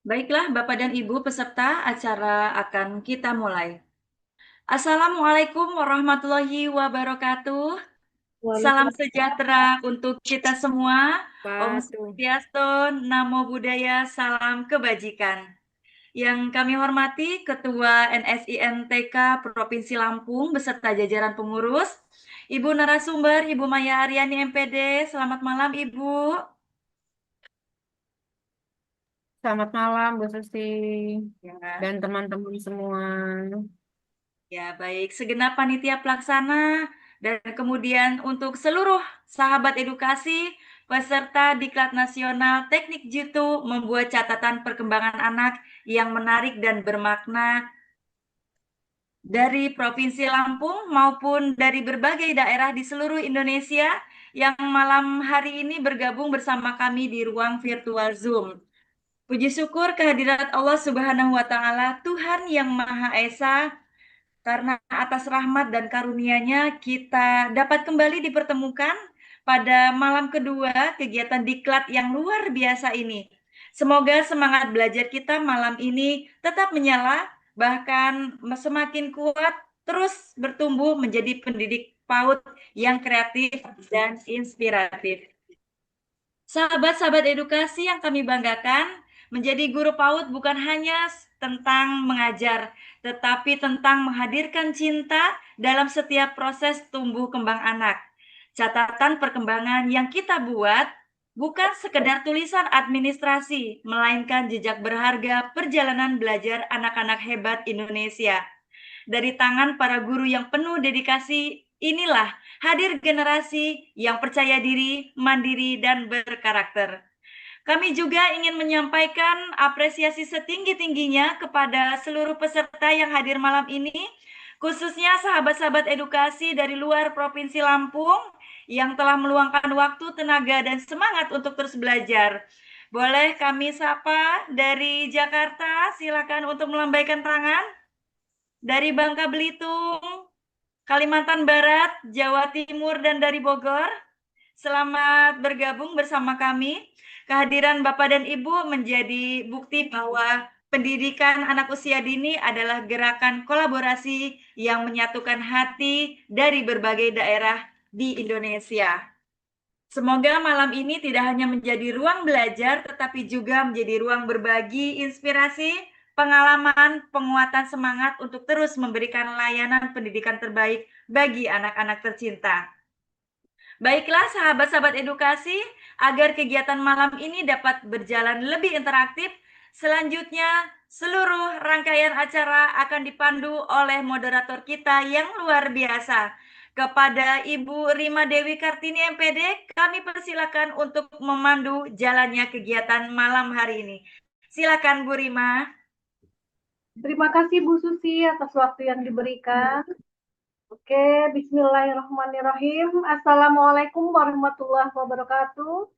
Baiklah, Bapak dan Ibu peserta acara akan kita mulai. Assalamualaikum warahmatullahi wabarakatuh. Salam sejahtera untuk kita semua. Om Wabarakatuh. Swastiastu, Namo Buddhaya, salam kebajikan. Yang kami hormati Ketua NSIMTK Provinsi Lampung beserta jajaran pengurus, Ibu narasumber, Ibu Maya Aryani MPD. Selamat malam, Ibu. Selamat malam, Bu Susi Ya. dan teman-teman semua. Ya, baik. Segenap panitia pelaksana dan kemudian untuk seluruh sahabat edukasi, peserta Diklat Nasional Teknik Jitu membuat catatan perkembangan anak yang menarik dan bermakna dari Provinsi Lampung maupun dari berbagai daerah di seluruh Indonesia yang malam hari ini bergabung bersama kami di ruang virtual Zoom. Puji syukur kehadirat Allah Subhanahu wa Ta'ala, Tuhan yang Maha Esa, karena atas rahmat dan karunia-Nya kita dapat kembali dipertemukan pada malam kedua kegiatan diklat yang luar biasa ini. Semoga semangat belajar kita malam ini tetap menyala, bahkan semakin kuat, terus bertumbuh menjadi pendidik PAUD yang kreatif dan inspiratif. Sahabat-sahabat edukasi yang kami banggakan, menjadi guru PAUD bukan hanya tentang mengajar, tetapi tentang menghadirkan cinta dalam setiap proses tumbuh kembang anak. Catatan perkembangan yang kita buat bukan sekedar tulisan administrasi, melainkan jejak berharga perjalanan belajar anak-anak hebat Indonesia. Dari tangan para guru yang penuh dedikasi, inilah hadir generasi yang percaya diri, mandiri, dan berkarakter. Kami juga ingin menyampaikan apresiasi setinggi-tingginya kepada seluruh peserta yang hadir malam ini, khususnya sahabat-sahabat edukasi dari luar Provinsi Lampung yang telah meluangkan waktu, tenaga, dan semangat untuk terus belajar. Boleh kami sapa dari Jakarta, silakan untuk melambaikan tangan. Dari Bangka Belitung, Kalimantan Barat, Jawa Timur, dan dari Bogor. Selamat bergabung bersama kami. Kehadiran Bapak dan Ibu menjadi bukti bahwa pendidikan anak usia dini adalah gerakan kolaborasi yang menyatukan hati dari berbagai daerah di Indonesia. Semoga malam ini tidak hanya menjadi ruang belajar, tetapi juga menjadi ruang berbagi inspirasi, pengalaman, penguatan semangat untuk terus memberikan layanan pendidikan terbaik bagi anak-anak tercinta. Baiklah sahabat-sahabat edukasi, agar kegiatan malam ini dapat berjalan lebih interaktif, selanjutnya seluruh rangkaian acara akan dipandu oleh moderator kita yang luar biasa. Kepada Ibu Rima Dewi Kartini MPD, kami persilakan untuk memandu jalannya kegiatan malam hari ini. Silakan Bu Rima. Terima kasih Bu Susi atas waktu yang diberikan. Oke, bismillahirrahmanirrahim. Assalamualaikum warahmatullahi wabarakatuh.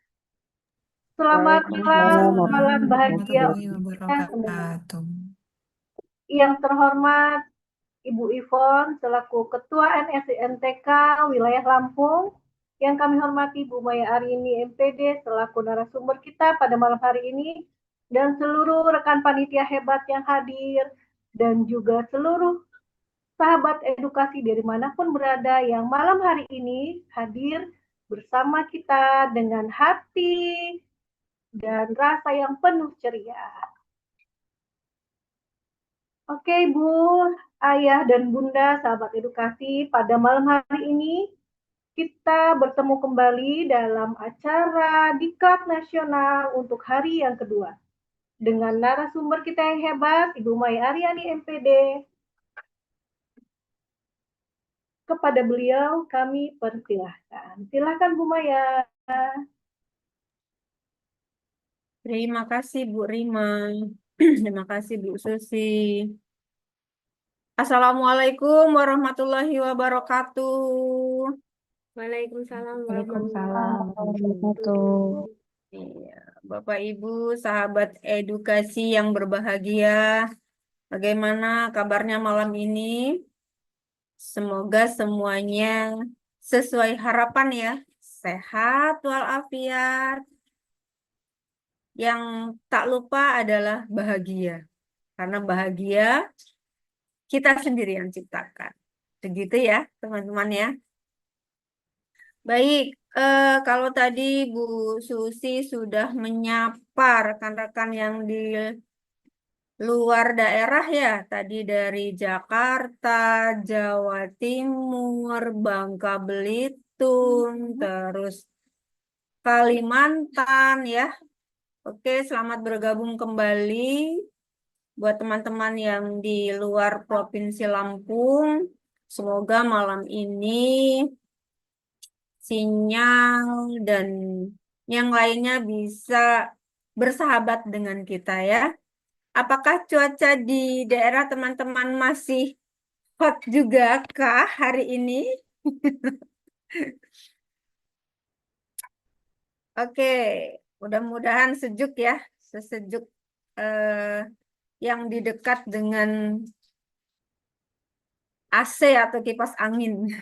Selamat Waalaikumsalam malam bahagia warahmatullahi semua. wabarakatuh. Yang terhormat Ibu Ivon selaku Ketua NSIMTK Wilayah Lampung, yang kami hormati Bu Maya Arini MPD selaku narasumber kita pada malam hari ini, dan seluruh rekan panitia hebat yang hadir, dan juga seluruh sahabat edukasi dari manapun berada yang malam hari ini hadir bersama kita dengan hati dan rasa yang penuh ceria. Oke, Bu, Ayah, dan Bunda, sahabat edukasi, pada malam hari ini kita bertemu kembali dalam acara Diklat Nasional untuk hari yang kedua. Dengan narasumber kita yang hebat, Ibu Maya Aryani MPD. Kepada beliau kami persilahkan. Silahkan Bu Maya. Terima kasih Bu Rima. Terima kasih Bu Susi. Assalamualaikum warahmatullahi wabarakatuh. Waalaikumsalam Waalaikumsalam warahmatullahi wabarakatuh. wabarakatuh. Iya, Bapak Ibu, sahabat edukasi yang berbahagia, bagaimana kabarnya malam ini? Semoga semuanya sesuai harapan ya, sehat walafiat, Yang tak lupa adalah bahagia. Karena bahagia kita sendiri yang ciptakan. Begitu ya, teman-teman ya. Baik, kalau tadi Bu Susi sudah menyapa rekan-rekan yang di luar daerah ya, tadi dari Jakarta, Jawa Timur, Bangka Belitung, terus Kalimantan ya. Oke, selamat bergabung kembali buat teman-teman yang di luar Provinsi Lampung. Semoga malam ini sinyal dan yang lainnya bisa bersahabat dengan kita ya. Apakah cuaca di daerah teman-teman masih hot juga kah hari ini? Oke, mudah-mudahan sejuk ya, sesejuk yang di dekat dengan AC atau kipas angin.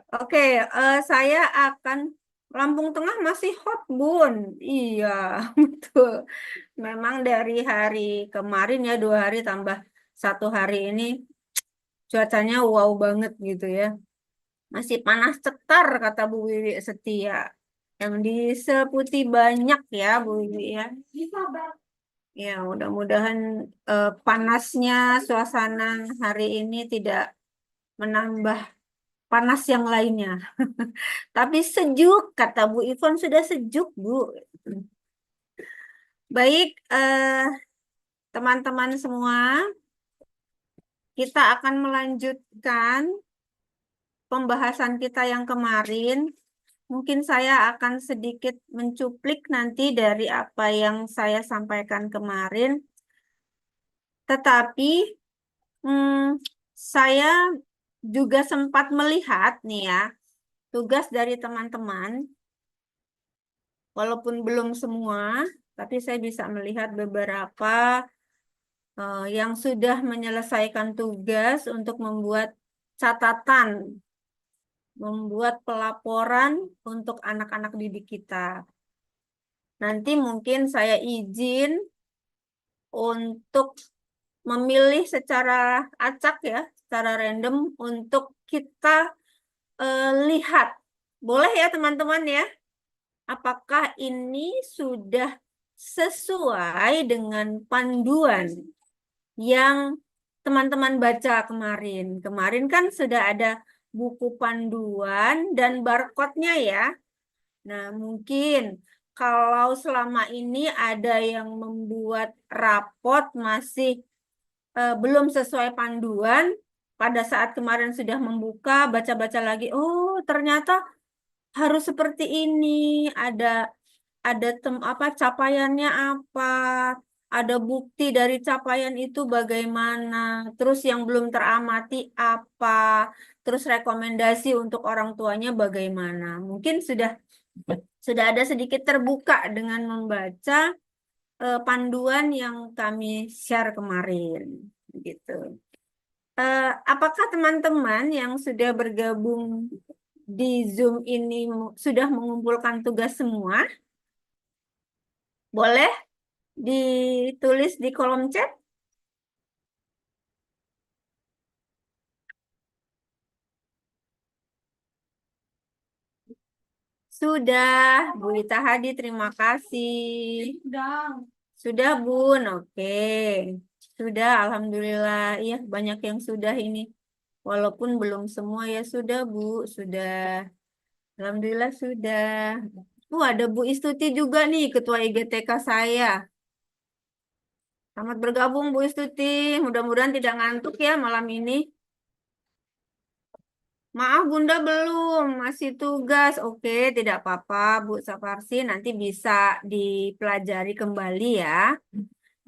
Oke, saya akan Lampung Tengah masih hot, Bun. Iya, betul. Memang dari hari kemarin ya 2 hari tambah 1 hari ini cuacanya wow banget gitu ya. Masih panas cetar kata Bu Wiwi Setia. Yang di Seputi banyak ya Bu Wiwi ya. Ya, mudah-mudahan panasnya suasana hari ini tidak menambah panas yang lainnya. Tapi sejuk, kata Bu Ivon sudah sejuk, Bu. Baik, teman-teman semua, kita akan melanjutkan pembahasan kita yang kemarin. Mungkin saya akan sedikit mencuplik nanti dari apa yang saya sampaikan kemarin. Tetapi saya juga sempat melihat nih ya, tugas dari teman-teman, walaupun belum semua, tapi saya bisa melihat beberapa yang sudah menyelesaikan tugas untuk membuat catatan, membuat pelaporan untuk anak-anak didik kita. Nanti mungkin saya izin untuk memilih secara acak ya, secara random untuk kita lihat. Boleh ya teman-teman ya? Apakah ini sudah sesuai dengan panduan yang teman-teman baca kemarin? Kemarin kan sudah ada buku panduan dan barcode-nya ya. Nah, mungkin kalau selama ini ada yang membuat rapot masih belum sesuai panduan, pada saat kemarin sudah membuka, baca-baca lagi, oh ternyata harus seperti ini, ada apa capaiannya apa, ada bukti dari capaian itu bagaimana, terus yang belum teramati apa, terus rekomendasi untuk orang tuanya bagaimana. Mungkin sudah ada sedikit terbuka dengan membaca panduan yang kami share kemarin, gitu. Apakah teman-teman yang sudah bergabung di Zoom ini sudah mengumpulkan tugas semua? Boleh ditulis di kolom chat? Sudah, Bu Ita Hadi, terima kasih. Sudah, Bun. Oke. Sudah, Alhamdulillah. Iya, banyak yang sudah ini. Walaupun belum semua ya sudah, Bu. Sudah. Alhamdulillah sudah. Ada Bu Istuti juga nih, Ketua IGTK saya. Selamat bergabung, Bu Istuti. Mudah-mudahan tidak ngantuk ya malam ini. Maaf, Bunda belum. Masih tugas. Oke, tidak apa-apa, Bu Saparsi. Nanti bisa dipelajari kembali ya.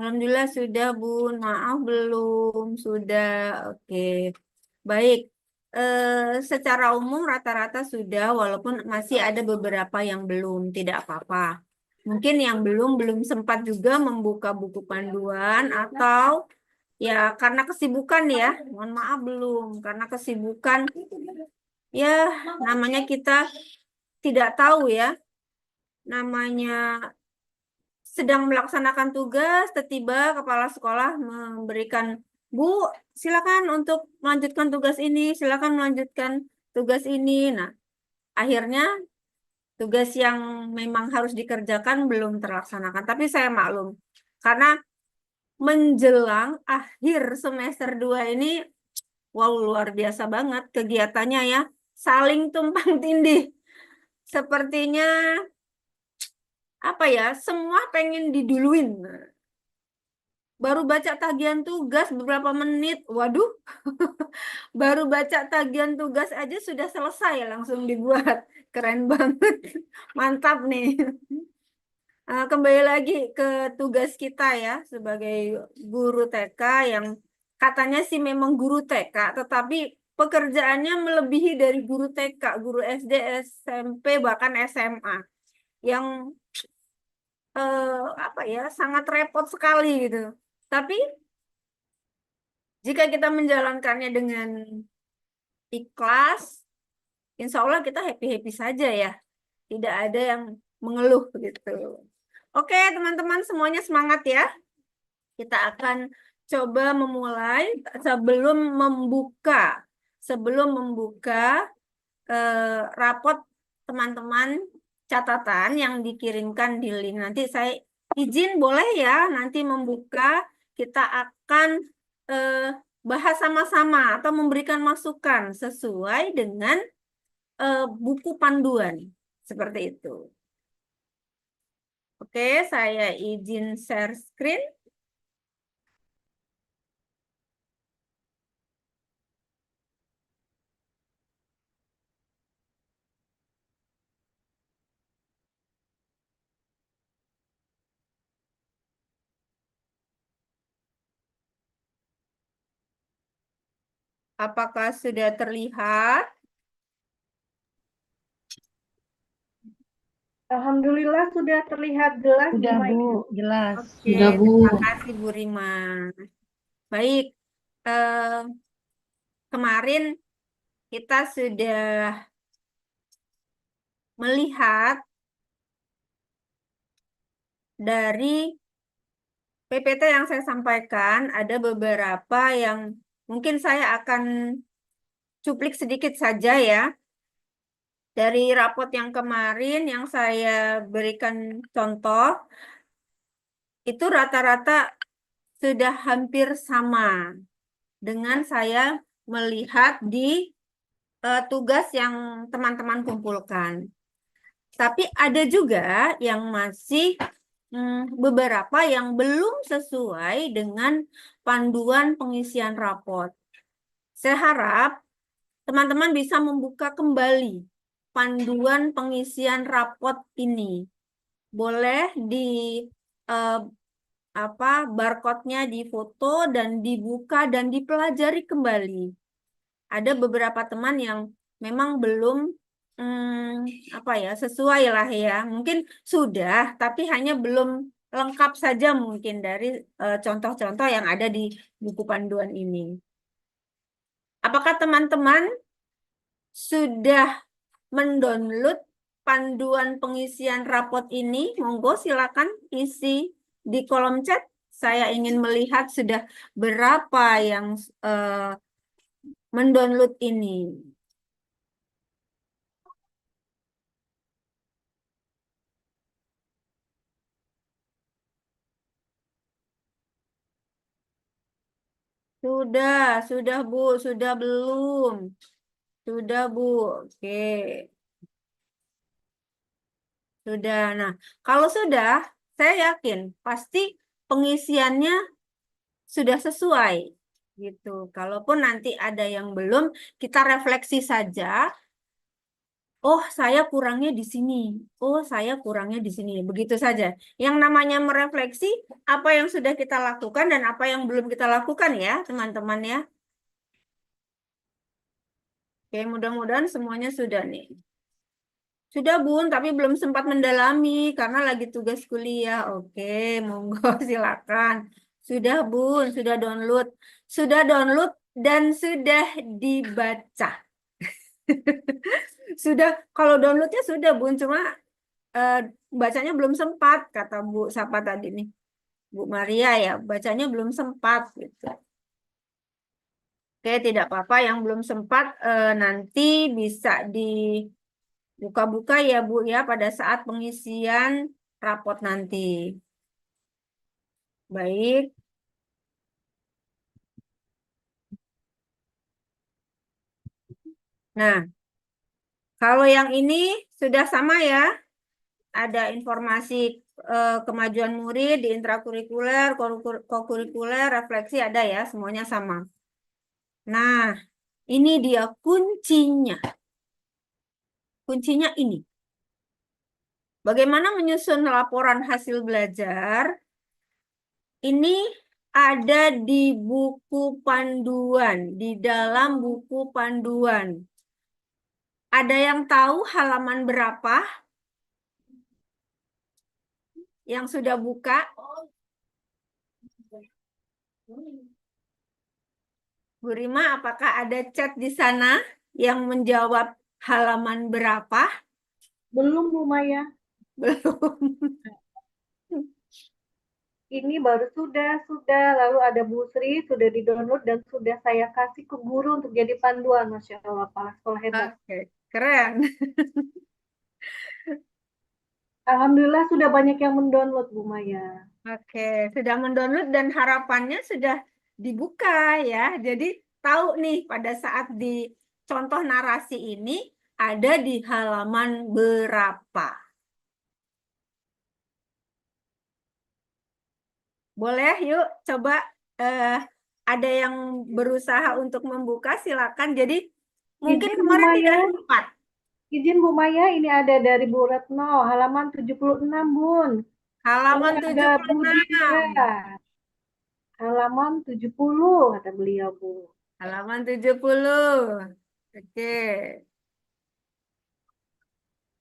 Alhamdulillah sudah, Bu. Maaf belum. Sudah. Oke. Baik. Secara umum rata-rata sudah, walaupun masih ada beberapa yang belum. Tidak apa-apa. Mungkin yang belum sempat juga membuka buku panduan atau ya karena kesibukan ya. Mohon maaf belum. Karena kesibukan ya namanya kita tidak tahu ya. Namanya sedang melaksanakan tugas, tiba-tiba kepala sekolah memberikan, Bu, silakan untuk melanjutkan tugas ini, silakan melanjutkan tugas ini. Nah, akhirnya tugas yang memang harus dikerjakan belum terlaksanakan. Tapi saya maklum, karena menjelang akhir semester 2 ini, wow, luar biasa banget kegiatannya ya. Saling tumpang tindih. Sepertinya apa ya, semua pengen diduluin. Baru baca tagihan tugas beberapa menit, waduh, baru baca tagihan tugas aja sudah selesai langsung dibuat. Keren banget, mantap nih. Kembali lagi ke tugas kita ya sebagai guru TK yang katanya sih memang guru TK, tetapi pekerjaannya melebihi dari guru TK, guru SD, SMP, bahkan SMA yang apa ya, sangat repot sekali gitu. Tapi jika kita menjalankannya dengan ikhlas, insya Allah kita happy-happy saja ya. Tidak ada yang mengeluh gitu. Oke, teman-teman semuanya semangat ya. Kita akan coba memulai sebelum membuka rapot teman-teman, catatan yang dikirimkan di link. Nanti saya izin boleh ya nanti membuka, kita akan bahas sama-sama atau memberikan masukan sesuai dengan buku panduan seperti itu. Oke, saya izin share screen. Apakah sudah terlihat? Alhamdulillah sudah terlihat jelas. Sudah, Bu. Bu, jelas. Oke, Sudah, Bu. terima kasih Bu Rima. Baik, kemarin kita sudah melihat dari PPT yang saya sampaikan, ada beberapa yang mungkin saya akan cuplik sedikit saja ya. Dari rapot yang kemarin yang saya berikan contoh, itu rata-rata sudah hampir sama dengan saya melihat di tugas yang teman-teman kumpulkan. Tapi ada juga yang masih beberapa yang belum sesuai dengan panduan pengisian raport. Saya harap teman-teman bisa membuka kembali panduan pengisian raport ini. Boleh di barcode-nya difoto dan dibuka dan dipelajari kembali. Ada beberapa teman yang memang belum sesuai lah ya. Mungkin sudah, tapi hanya belum lengkap saja mungkin dari contoh-contoh yang ada di buku panduan ini. Apakah teman-teman sudah mendownload panduan pengisian rapot ini? Monggo silakan isi di kolom chat. Saya ingin melihat sudah berapa yang mendownload ini. Sudah Bu, sudah belum? Sudah Bu, oke. Sudah, nah kalau sudah, saya yakin pasti pengisiannya sudah sesuai. Gitu. Kalaupun nanti ada yang belum, kita refleksi saja. Oh, saya kurangnya di sini. Oh, saya kurangnya di sini. Begitu saja. Yang namanya merefleksi, apa yang sudah kita lakukan dan apa yang belum kita lakukan ya, teman-teman ya. Oke, mudah-mudahan semuanya sudah nih. Sudah, Bun, tapi belum sempat mendalami karena lagi tugas kuliah. Oke, monggo silakan. Sudah, Bun, sudah download. Sudah download dan sudah dibaca. Sudah, kalau downloadnya sudah Bun, cuma eh, bacanya belum sempat, kata Bu siapa tadi nih? Bu Maria ya, bacanya belum sempat gitu. Oke, tidak apa-apa yang belum sempat nanti bisa dibuka-buka ya Bu ya pada saat pengisian rapot nanti. Baik. Nah, kalau yang ini sudah sama ya, ada informasi kemajuan murid di intrakurikuler, kokurikuler, refleksi ada ya, semuanya sama. Nah, ini dia kuncinya. Kuncinya ini. Bagaimana menyusun laporan hasil belajar? Ini ada di buku panduan, di dalam buku panduan. Ada yang tahu halaman berapa yang sudah buka? Bu Rima, apakah ada chat di sana yang menjawab halaman berapa? Belum Bu Maya. Belum. Ini baru sudah. Lalu ada Bu Sri, sudah di-download dan sudah saya kasih ke guru untuk jadi panduan. Masya Allah, Pak Sekolah hebat. Oke, keren. Alhamdulillah sudah banyak yang mendownload, Bu Maya. Oke, sudah mendownload dan harapannya sudah dibuka ya. Jadi tahu nih pada saat di contoh narasi ini ada di halaman berapa. Boleh yuk coba ada yang berusaha untuk membuka silakan. Jadi mungkin Izin Bu kemarin tidak Maya, sempat. izin Bu Maya, ini ada dari Bu Retno, halaman 76, Bun. Lalu Halaman ada Budi 76. juga, halaman 70, kata beliau, Bu. Halaman 70. Oke.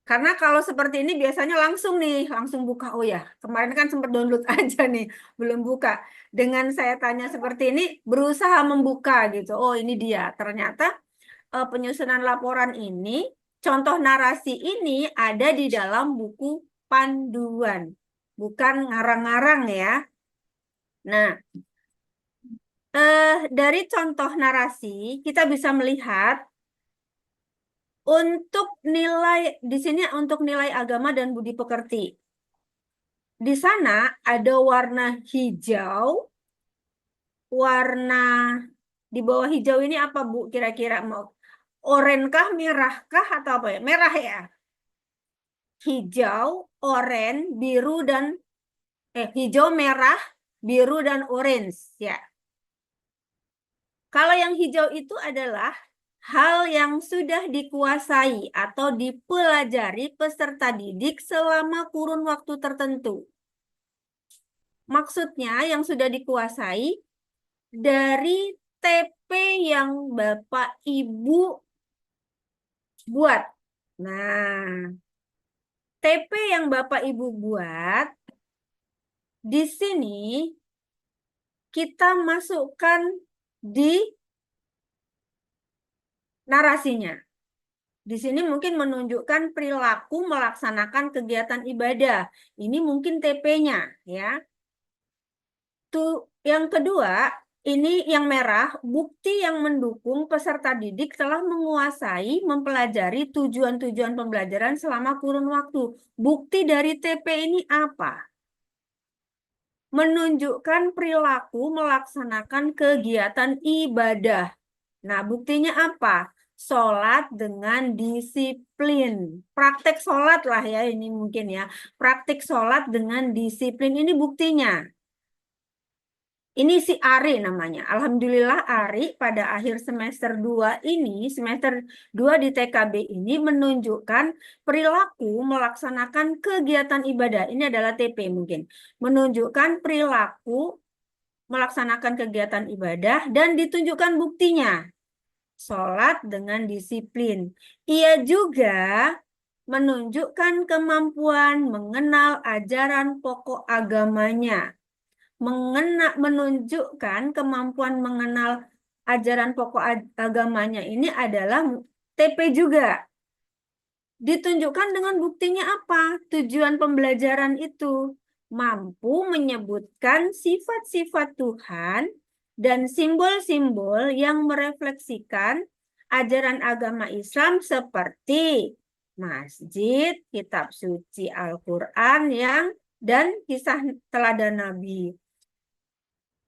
Karena kalau seperti ini biasanya langsung nih, langsung buka. Oh ya, kemarin kan sempat download aja nih, belum buka. Dengan saya tanya seperti ini, berusaha membuka gitu. Oh ini dia. Ternyata penyusunan laporan ini, contoh narasi ini ada di dalam buku panduan. Bukan ngarang-ngarang ya. Nah, dari contoh narasi, kita bisa melihat untuk nilai, di sini untuk nilai agama dan budi pekerti. Di sana ada warna hijau, warna di bawah hijau ini apa Bu kira-kira mau? Oranye kah, merah kah atau apa ya? Merah ya. Hijau, oranye, biru dan hijau, merah, biru dan orange ya. Kalau yang hijau itu adalah hal yang sudah dikuasai atau dipelajari peserta didik selama kurun waktu tertentu. Maksudnya yang sudah dikuasai dari TP yang Bapak Ibu buat. Nah, TP yang Bapak Ibu buat, di sini kita masukkan di narasinya. Di sini mungkin menunjukkan perilaku melaksanakan kegiatan ibadah. Ini mungkin TP-nya ya. Tuh, yang kedua, ini yang merah, bukti yang mendukung peserta didik telah menguasai, mempelajari tujuan-tujuan pembelajaran selama kurun waktu. Bukti dari TP ini apa? Menunjukkan perilaku melaksanakan kegiatan ibadah. Nah, buktinya apa? Sholat dengan disiplin. Praktek sholat lah ya ini mungkin ya. Praktek sholat dengan disiplin ini buktinya. Ini si Ari namanya. Alhamdulillah Ari pada akhir semester 2 ini, semester 2 di TKB ini menunjukkan perilaku melaksanakan kegiatan ibadah. Ini adalah TP mungkin. Menunjukkan perilaku melaksanakan kegiatan ibadah dan ditunjukkan buktinya. Sholat dengan disiplin. Ia juga menunjukkan kemampuan mengenal ajaran pokok agamanya. Menunjukkan kemampuan mengenal ajaran pokok agamanya ini adalah TP juga. Ditunjukkan dengan buktinya apa? Tujuan pembelajaran itu mampu menyebutkan sifat-sifat Tuhan dan simbol-simbol yang merefleksikan ajaran agama Islam seperti masjid, kitab suci Al-Quran dan kisah teladan Nabi.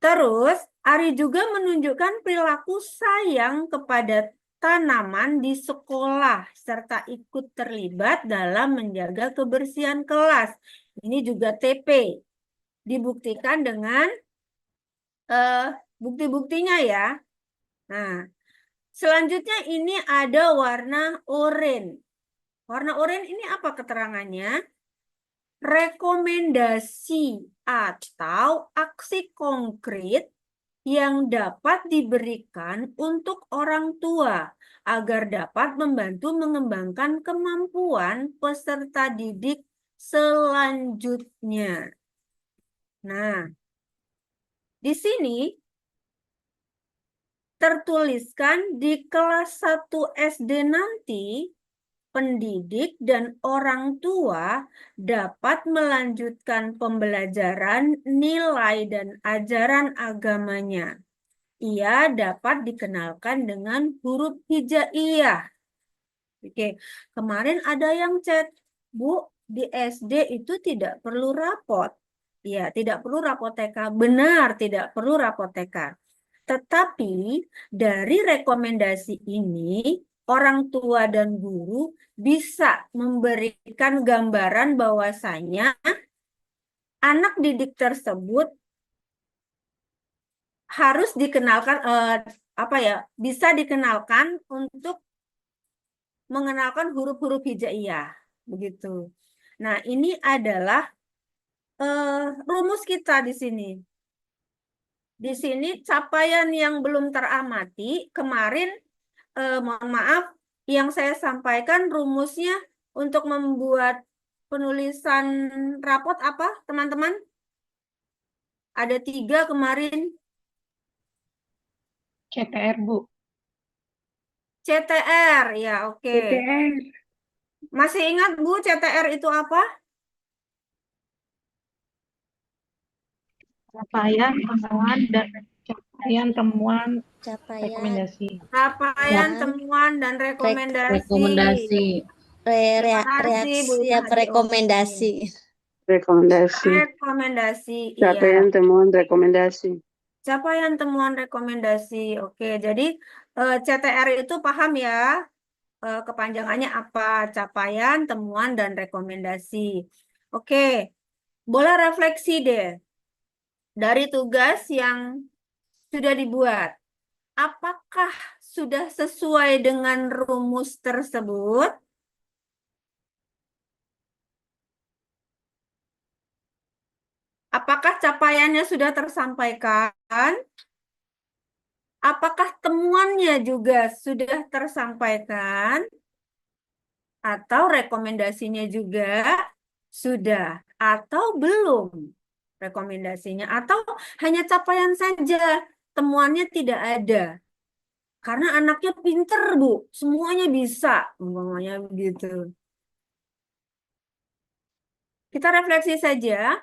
Terus, Ari juga menunjukkan perilaku sayang kepada tanaman di sekolah serta ikut terlibat dalam menjaga kebersihan kelas. Ini juga TP. Dibuktikan dengan bukti-buktinya ya. Nah, selanjutnya ini ada warna oranye. Warna oranye ini apa keterangannya? Rekomendasi atau aksi konkret yang dapat diberikan untuk orang tua agar dapat membantu mengembangkan kemampuan peserta didik selanjutnya. Nah, di sini tertuliskan di kelas 1 SD nanti pendidik dan orang tua dapat melanjutkan pembelajaran nilai dan ajaran agamanya. Ia dapat dikenalkan dengan huruf hijaiyah. Oke, kemarin ada yang chat, Bu, di SD itu tidak perlu rapot. Ya, tidak perlu rapot TK. Benar, tidak perlu rapot TK. Tetapi dari rekomendasi ini, orang tua dan guru bisa memberikan gambaran bahwasanya anak didik tersebut harus dikenalkan bisa dikenalkan untuk mengenalkan huruf-huruf hijaiyah begitu. Nah, ini adalah rumus kita di sini. Di sini capaian yang belum teramati kemarin mohon maaf yang saya sampaikan rumusnya untuk membuat penulisan rapot apa teman-teman? Ada 3 kemarin. CTR, Bu. CTR, ya oke. CTR. Masih ingat Bu CTR itu apa? Capaian, temuan, dan capaian, temuan, Capaian, rekomendasi. Capaian, Dan temuan, dan rekomendasi. rekomendasi. Terima kasih Bu Reaksi Hadi. rekomendasi. Rekomendasi. Rekomendasi, Capaian, iya. temuan, rekomendasi. Capaian, temuan, rekomendasi. Oke, jadi CTR itu paham ya kepanjangannya apa? Capaian, temuan, dan rekomendasi. Oke, boleh refleksi deh dari tugas yang sudah dibuat. Apakah sudah sesuai dengan rumus tersebut? Apakah capaiannya sudah tersampaikan? Apakah temuannya juga sudah tersampaikan? Atau rekomendasinya juga sudah? Atau belum rekomendasinya? Atau hanya capaian saja, temuannya tidak ada? Karena anaknya pinter, Bu. Semuanya bisa. Umpamanya begitu. Kita refleksi saja.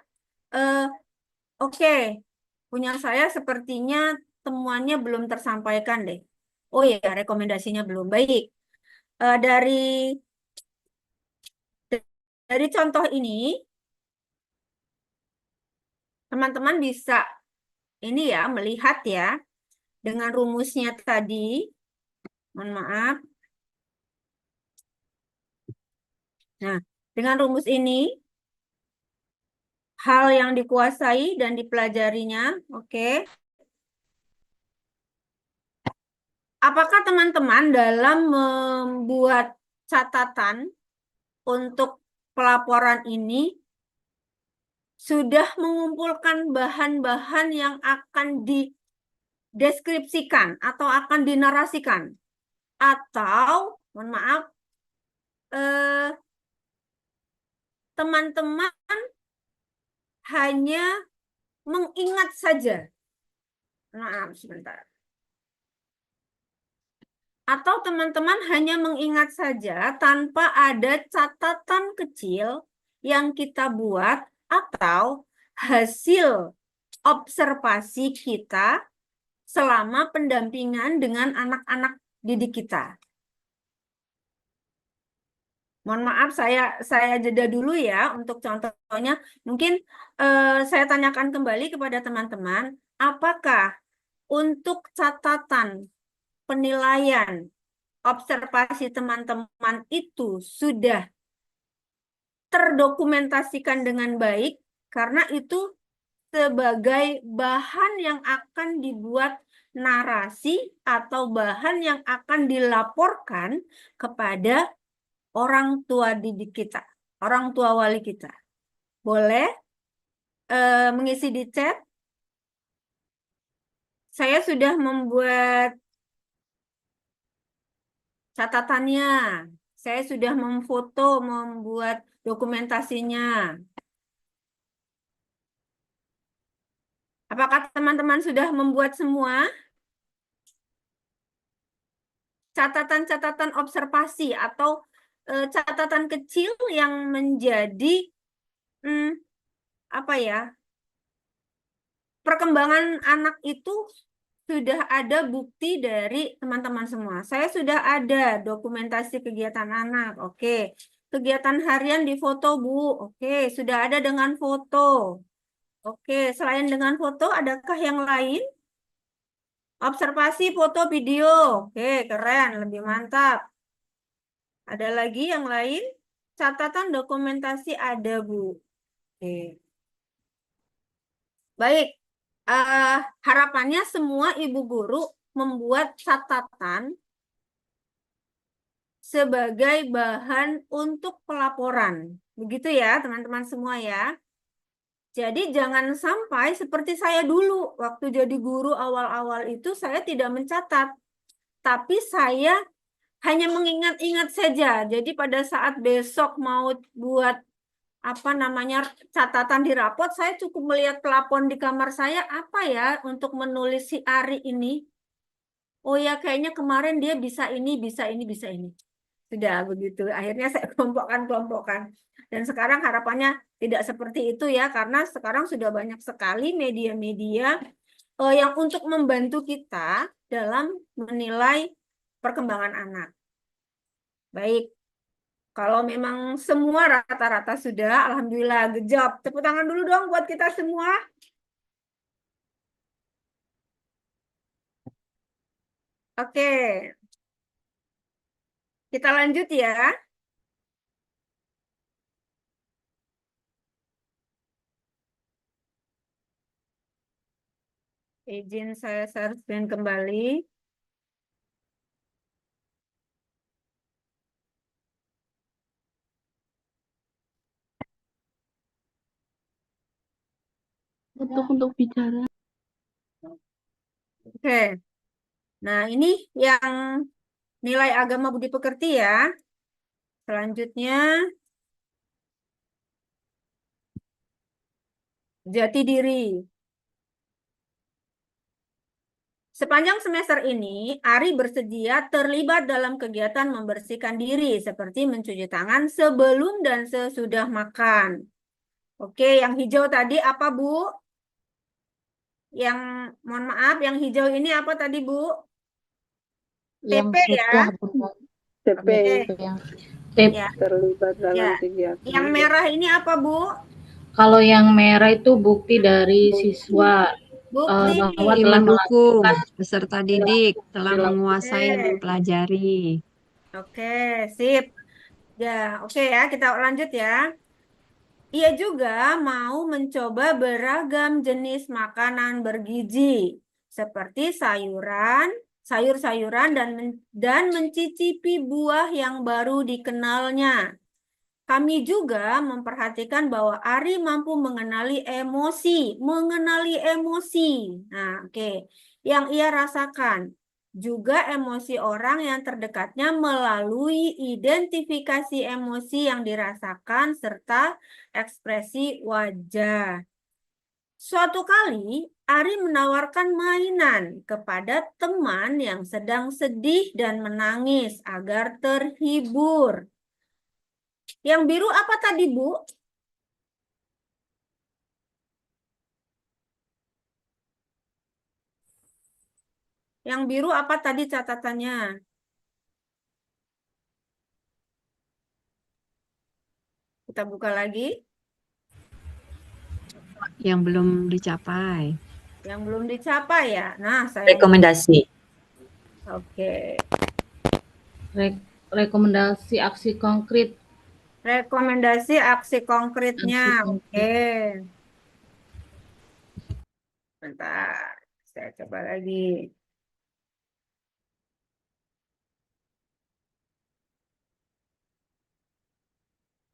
Oke, punya saya sepertinya temuannya belum tersampaikan deh. Oh ya, rekomendasinya belum. Baik. Dari contoh ini, teman-teman bisa ini ya melihat ya dengan rumusnya tadi. Mohon maaf. Nah, dengan rumus ini hal yang dikuasai dan dipelajarinya, oke. Apakah teman-teman dalam membuat catatan untuk pelaporan ini sudah mengumpulkan bahan-bahan yang akan dideskripsikan atau akan dinarasikan? Atau, mohon maaf, teman-teman hanya mengingat saja? Maaf, sebentar. Atau teman-teman hanya mengingat saja tanpa ada catatan kecil yang kita buat atau hasil observasi kita selama pendampingan dengan anak-anak didik kita. Mohon maaf, saya jeda dulu ya untuk contohnya. Mungkin saya tanyakan kembali kepada teman-teman, apakah untuk catatan penilaian observasi teman-teman itu sudah terdokumentasikan dengan baik? Karena itu sebagai bahan yang akan dibuat narasi atau bahan yang akan dilaporkan kepada orang tua didik kita, orang tua wali kita. Boleh mengisi di chat. Saya sudah membuat catatannya. Saya sudah memfoto, membuat dokumentasinya. Apakah teman-teman sudah membuat semua? Catatan-catatan observasi atau catatan kecil yang menjadi apa ya, perkembangan anak itu sudah ada bukti dari teman-teman semua. Saya sudah ada dokumentasi kegiatan anak. Oke. Kegiatan harian di foto, Bu. Oke, sudah ada dengan foto. Oke, selain dengan foto, adakah yang lain? Observasi foto video. Oke, keren, lebih mantap. Ada lagi yang lain? Catatan dokumentasi ada, Bu. Oke. Baik. Harapannya semua ibu guru membuat catatan sebagai bahan untuk pelaporan. Begitu ya, teman-teman semua ya. Jadi jangan sampai seperti saya dulu, waktu jadi guru awal-awal itu saya tidak mencatat. Tapi saya hanya mengingat-ingat saja. Jadi pada saat besok mau buat catatan di rapot, saya cukup melihat plafon di kamar saya, apa ya untuk menulis si Ari ini. Oh ya, kayaknya kemarin dia bisa ini, bisa ini, bisa ini. Sudah begitu. Akhirnya saya kelompokkan. Dan sekarang harapannya tidak seperti itu ya, karena sekarang sudah banyak sekali media-media yang untuk membantu kita dalam menilai perkembangan anak. Baik. Kalau memang semua rata-rata sudah, alhamdulillah, good job. Tepuk tangan dulu dong buat kita semua. Oke. Kita lanjut ya. Izin saya share screen kembali. Untuk bicara. Oke. Nah, ini yang nilai agama budi pekerti ya. Selanjutnya, jati diri. Sepanjang semester ini, Ari bersedia terlibat dalam kegiatan membersihkan diri, seperti mencuci tangan sebelum dan sesudah makan. Oke, yang hijau tadi apa, Bu? Yang, mohon maaf, yang hijau ini apa tadi, Bu? Yang TP ya? sudah benar. TP Yang Ya. terlibat dalam Ya. kegiatan. Yang merah ini apa, Bu? Kalau yang merah itu bukti dari siswa Bukti. bahwa telah mendukung melakukan peserta didik telah menguasai Oke. mempelajari. Oke, sip. Ya, oke ya, kita lanjut ya. Ia juga mau mencoba beragam jenis makanan bergizi, seperti sayur-sayuran dan mencicipi buah yang baru dikenalnya. Kami juga memperhatikan bahwa Ari mampu mengenali emosi. Nah, oke. Yang ia rasakan. Juga emosi orang yang terdekatnya melalui identifikasi emosi yang dirasakan serta ekspresi wajah. Suatu kali, Ari menawarkan mainan kepada teman yang sedang sedih dan menangis agar terhibur. Yang biru apa tadi, Bu? Yang biru apa tadi catatannya? Kita buka lagi. Yang belum dicapai. Yang belum dicapai ya. Nah, saya Rekomendasi. Oke. Rekomendasi aksi konkret. Rekomendasi aksi konkretnya. Aksi Oke. konkret. Bentar. Saya coba lagi.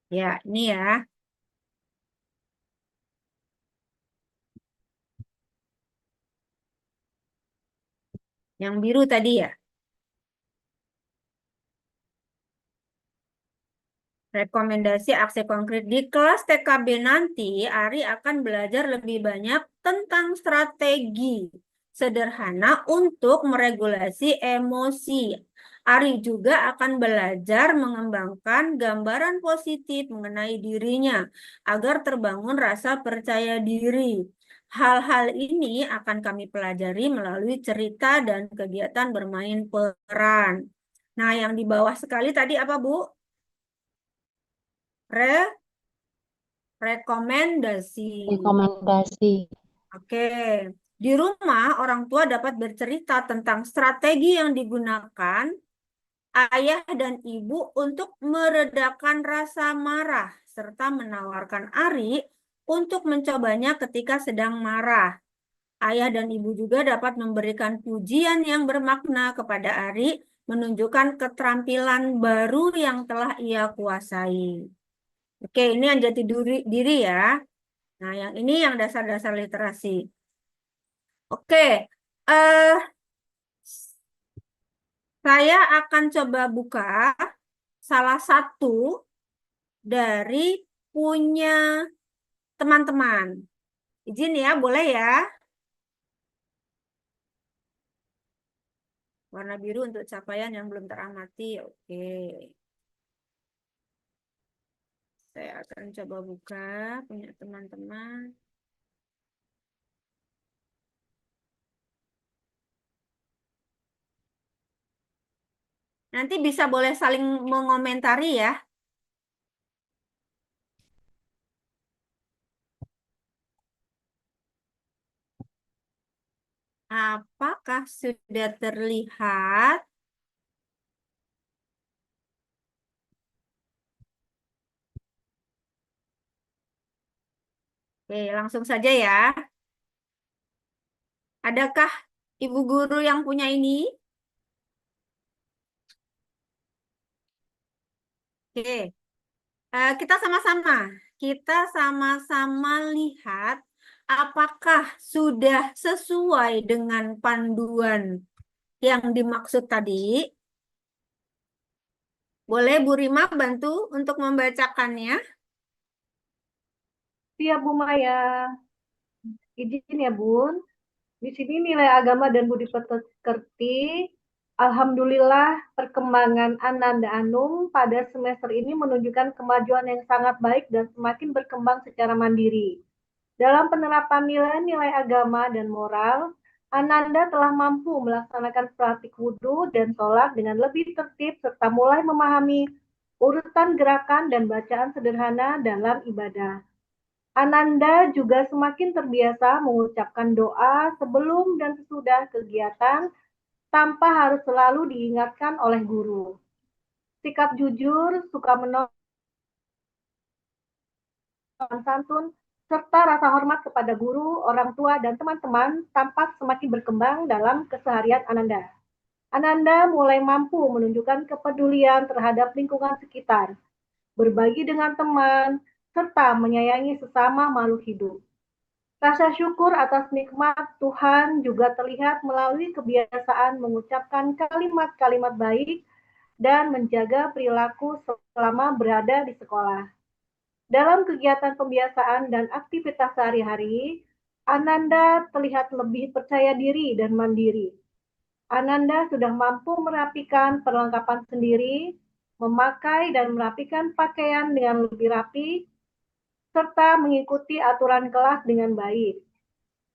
Ya, ini ya. Yang biru tadi ya. Rekomendasi aksi konkret di kelas TKB nanti, Ari akan belajar lebih banyak tentang strategi sederhana untuk meregulasi emosi. Ari juga akan belajar mengembangkan gambaran positif mengenai dirinya agar terbangun rasa percaya diri. Hal-hal ini akan kami pelajari melalui cerita dan kegiatan bermain peran. Nah, yang di bawah sekali tadi apa, Bu? Rekomendasi. Rekomendasi. Oke. Di rumah, orang tua dapat bercerita tentang strategi yang digunakan ayah dan ibu untuk meredakan rasa marah, serta menawarkan Ari untuk mencobanya ketika sedang marah. Ayah dan ibu juga dapat memberikan pujian yang bermakna kepada Ari, menunjukkan keterampilan baru yang telah ia kuasai. Oke, ini yang jati diri ya. Nah, yang ini yang dasar-dasar literasi. Oke, eh, saya akan coba buka salah satu dari punya teman-teman. Izin ya, boleh ya? Warna biru untuk capaian yang belum teramati. Oke. Saya akan coba buka punya teman-teman. Nanti bisa boleh saling mengomentari ya. Apakah sudah terlihat? Oke, langsung saja ya. Adakah ibu guru yang punya ini? Oke, kita sama-sama. Kita sama-sama lihat apakah sudah sesuai dengan panduan yang dimaksud tadi. Boleh Bu Rima bantu untuk membacakannya? Siap Bu Maya. Izin ya Bun. Di sini nilai agama dan budi pekerti. Alhamdulillah perkembangan Ananda Anum pada semester ini menunjukkan kemajuan yang sangat baik dan semakin berkembang secara mandiri. Dalam penerapan nilai-nilai agama dan moral, Ananda telah mampu melaksanakan praktik wudhu dan sholat dengan lebih tertib serta mulai memahami urutan gerakan dan bacaan sederhana dalam ibadah. Ananda juga semakin terbiasa mengucapkan doa sebelum dan sesudah kegiatan tanpa harus selalu diingatkan oleh guru. Sikap jujur, suka menolong santun, serta rasa hormat kepada guru, orang tua, dan teman-teman tampak semakin berkembang dalam keseharian Ananda. Ananda mulai mampu menunjukkan kepedulian terhadap lingkungan sekitar, berbagi dengan teman, serta menyayangi sesama makhluk hidup. Rasa syukur atas nikmat Tuhan juga terlihat melalui kebiasaan mengucapkan kalimat-kalimat baik dan menjaga perilaku selama berada di sekolah. Dalam kegiatan pembiasaan dan aktivitas sehari-hari, Ananda terlihat lebih percaya diri dan mandiri. Ananda sudah mampu merapikan perlengkapan sendiri, memakai dan merapikan pakaian dengan lebih rapi, serta mengikuti aturan kelas dengan baik.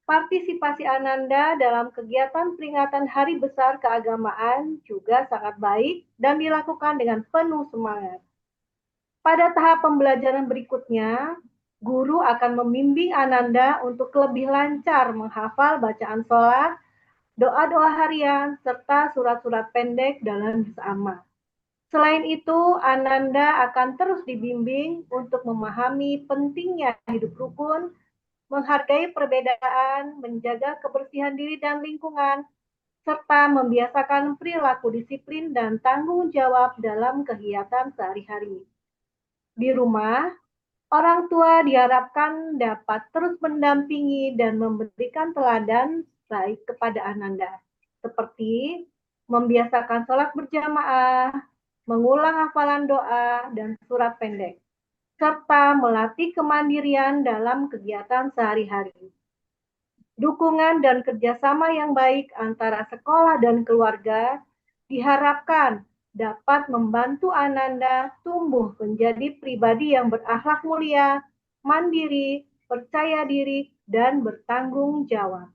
Partisipasi Ananda dalam kegiatan peringatan Hari Besar Keagamaan juga sangat baik dan dilakukan dengan penuh semangat. Pada tahap pembelajaran berikutnya, guru akan membimbing Ananda untuk lebih lancar menghafal bacaan sholat, doa-doa harian, serta surat-surat pendek dalam bersama. Selain itu, Ananda akan terus dibimbing untuk memahami pentingnya hidup rukun, menghargai perbedaan, menjaga kebersihan diri dan lingkungan, serta membiasakan perilaku disiplin dan tanggung jawab dalam kegiatan sehari-hari. Di rumah, orang tua diharapkan dapat terus mendampingi dan memberikan teladan baik kepada Ananda, seperti membiasakan sholat berjamaah, mengulang hafalan doa dan surat pendek, serta melatih kemandirian dalam kegiatan sehari-hari. Dukungan dan kerjasama yang baik antara sekolah dan keluarga diharapkan dapat membantu Ananda tumbuh menjadi pribadi yang berakhlak mulia, mandiri, percaya diri, dan bertanggung jawab.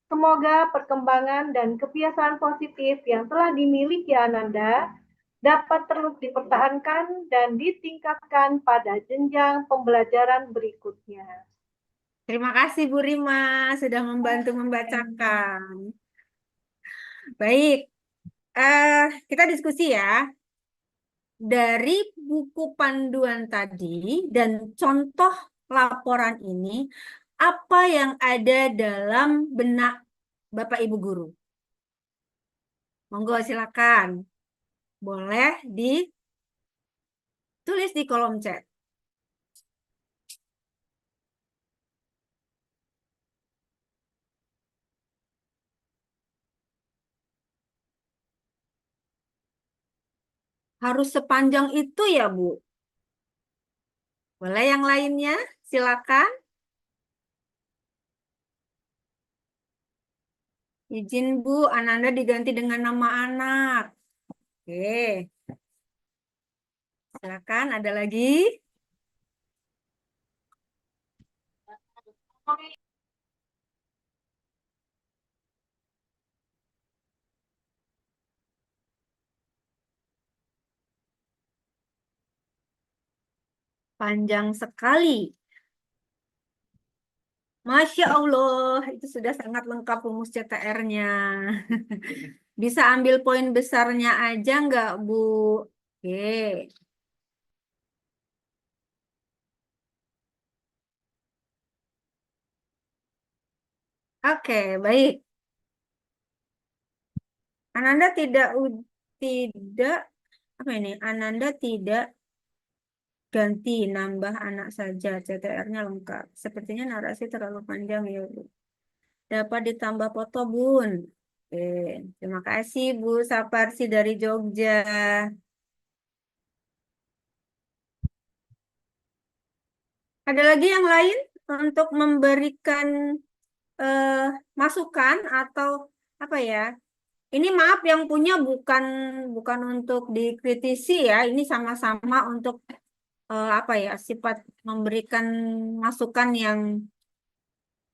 Semoga perkembangan dan kebiasaan positif yang telah dimiliki Ananda dapat terus dipertahankan dan ditingkatkan pada jenjang pembelajaran berikutnya. Terima kasih Bu Rima sudah membantu membacakan. Baik, kita diskusi ya. Dari buku panduan tadi dan contoh laporan ini, apa yang ada dalam benak Bapak Ibu guru? Monggo silakan. Boleh ditulis di kolom chat. Harus sepanjang itu ya, Bu? Boleh yang lainnya? Silakan. Izin Bu, Ananda diganti dengan nama anak. Oke. Silakan, ada lagi? Panjang sekali. Masya Allah, itu sudah sangat lengkap rumus CTR-nya. Bisa ambil poin besarnya aja nggak, Bu? Oke. Oke, baik. Ananda tidak apa ini? Ananda tidak ganti nambah anak saja. CTR-nya lengkap. Sepertinya narasi terlalu panjang ya, Bu. Dapat ditambah foto, Bun. Oke, terima kasih Bu Saparsi dari Jogja. Ada lagi yang lain untuk memberikan masukan atau apa ya? Ini maaf yang punya bukan untuk dikritisi ya. Ini sama-sama untuk apa ya? Sifat memberikan masukan yang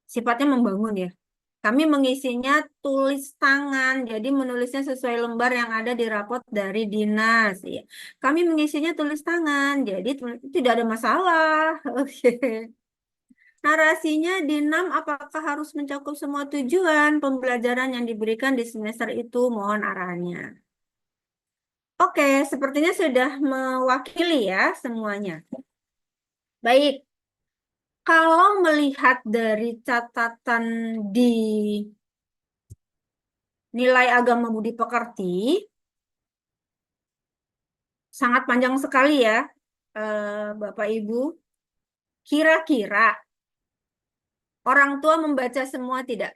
sifatnya membangun ya. Kami mengisinya tulis tangan, jadi menulisnya sesuai lembar yang ada di rapot dari dinas. Ya. Kami mengisinya tulis tangan, jadi tidak ada masalah. Oke. Narasinya di 6, apakah harus mencakup semua tujuan pembelajaran yang diberikan di semester itu? Mohon arahannya. Oke, sepertinya sudah mewakili ya semuanya. Baik, kalau melihat dari catatan di nilai agama budi pekerti, sangat panjang sekali ya, Bapak Ibu. Kira-kira orang tua membaca semua tidak?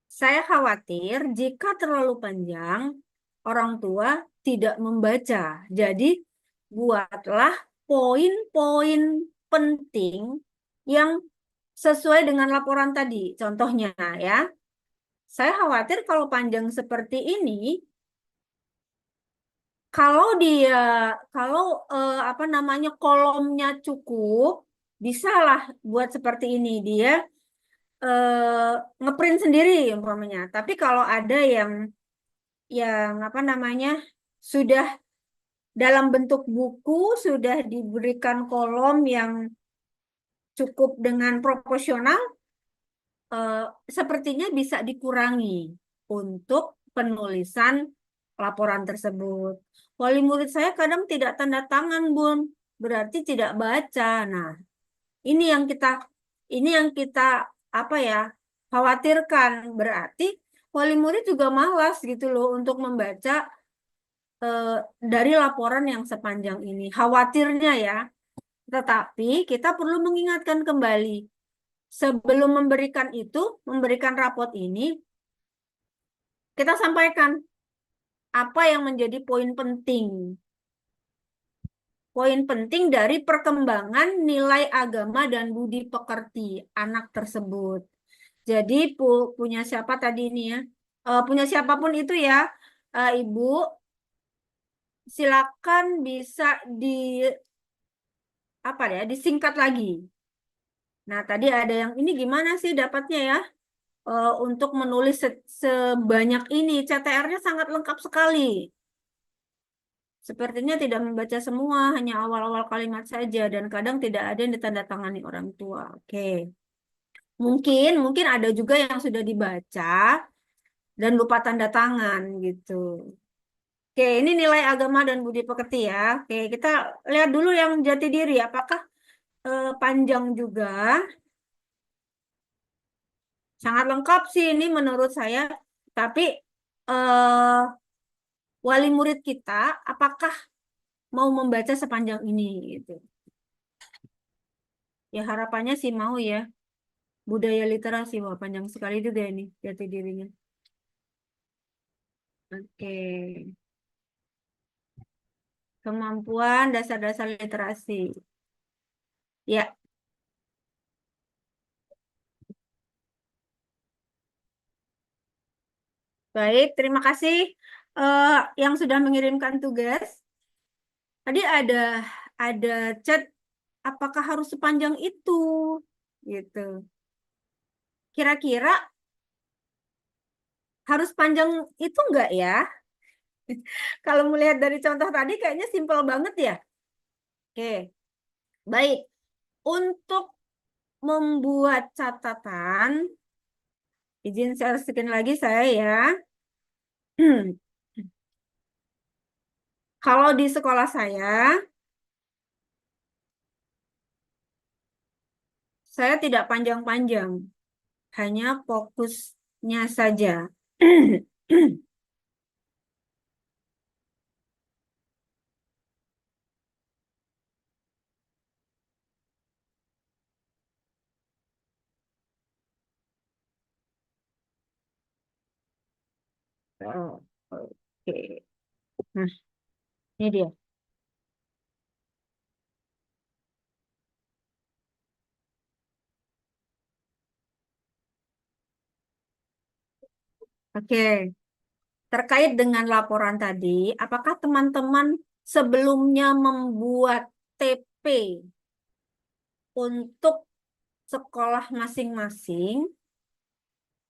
Saya khawatir jika terlalu panjang, orang tua tidak membaca. Jadi, buatlah poin-poin penting yang sesuai dengan laporan tadi. Contohnya ya, saya khawatir kalau panjang seperti ini, kalau dia, kalau apa namanya kolomnya cukup, bisalah buat seperti ini. Dia ngeprint sendiri umpamanya. Tapi kalau ada yang apa namanya sudah dalam bentuk buku, sudah diberikan kolom yang cukup dengan proporsional, sepertinya bisa dikurangi untuk penulisan laporan tersebut. Wali murid saya kadang tidak tanda tangan, Bun, berarti tidak baca. Nah, ini yang kita apa ya khawatirkan. Berarti wali murid juga malas gitu loh untuk membaca dari laporan yang sepanjang ini. Khawatirnya ya. Tetapi kita perlu mengingatkan kembali sebelum memberikan rapot ini, kita sampaikan apa yang menjadi poin penting. Poin penting dari perkembangan nilai agama dan budi pekerti anak tersebut. Jadi punya siapa tadi ini ya? Punya siapapun itu ya, Ibu, silakan bisa disingkat lagi. Nah, tadi ada yang ini gimana sih dapatnya ya? Untuk menulis sebanyak ini, CTR-nya sangat lengkap sekali. Sepertinya tidak membaca semua, hanya awal-awal kalimat saja, dan kadang tidak ada yang ditandatangani orang tua. Oke. Mungkin ada juga yang sudah dibaca dan lupa tanda tangan gitu. Oke, ini nilai agama dan budi pekerti ya. Oke, kita lihat dulu yang jati diri. Apakah panjang juga? Sangat lengkap sih ini menurut saya. Tapi wali murid kita, apakah mau membaca sepanjang ini gitu? Ya harapannya sih mau ya. Budaya literasi, wah panjang sekali juga ini jati dirinya. Oke. Kemampuan dasar-dasar literasi. Ya, baik. Terima kasih yang sudah mengirimkan tugas. Tadi ada chat, apakah harus sepanjang itu? Gitu. Kira-kira harus panjang itu enggak ya? Kalau melihat dari contoh tadi kayaknya simpel banget ya. Oke, baik. Untuk membuat catatan, izin share screen lagi saya ya. Kalau di sekolah saya tidak panjang-panjang, hanya fokusnya saja. Oh, oke. Nah, ini dia. Oke. Terkait dengan laporan tadi, apakah teman-teman sebelumnya membuat TP untuk sekolah masing-masing?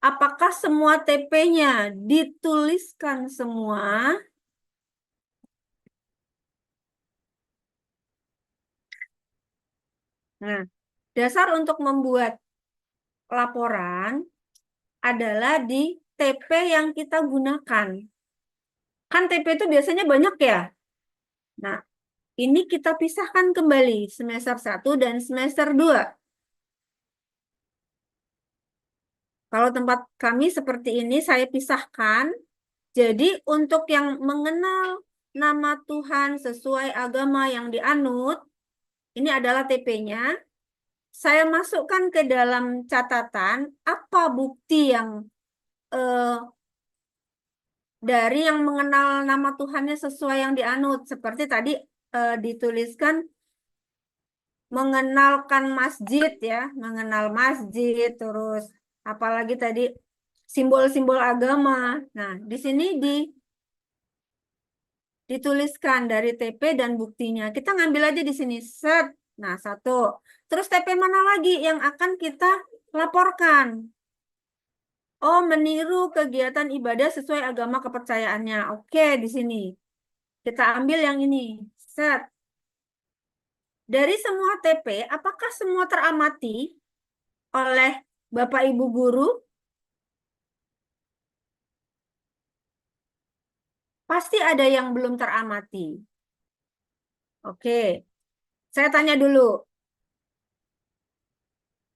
Apakah semua TP-nya dituliskan semua? Nah, dasar untuk membuat laporan adalah di TP yang kita gunakan. Kan TP itu biasanya banyak ya? Nah, ini kita pisahkan kembali semester 1 dan semester 2. Kalau tempat kami seperti ini, saya pisahkan. Jadi untuk yang mengenal nama Tuhan sesuai agama yang dianut, ini adalah TP-nya. Saya masukkan ke dalam catatan apa bukti yang dari yang mengenal nama Tuhannya sesuai yang dianut. Seperti tadi dituliskan mengenalkan masjid ya, mengenal masjid, terus apalagi tadi simbol-simbol agama. Nah, di sini dituliskan dari TP dan buktinya. Kita ngambil aja di sini, set. Nah, 1. Terus TP mana lagi yang akan kita laporkan? Oh, meniru kegiatan ibadah sesuai agama kepercayaannya. Oke, di sini. Kita ambil yang ini. Set. Dari semua TP, apakah semua teramati oleh Bapak Ibu guru? Pasti ada yang belum teramati. Oke. Saya tanya dulu.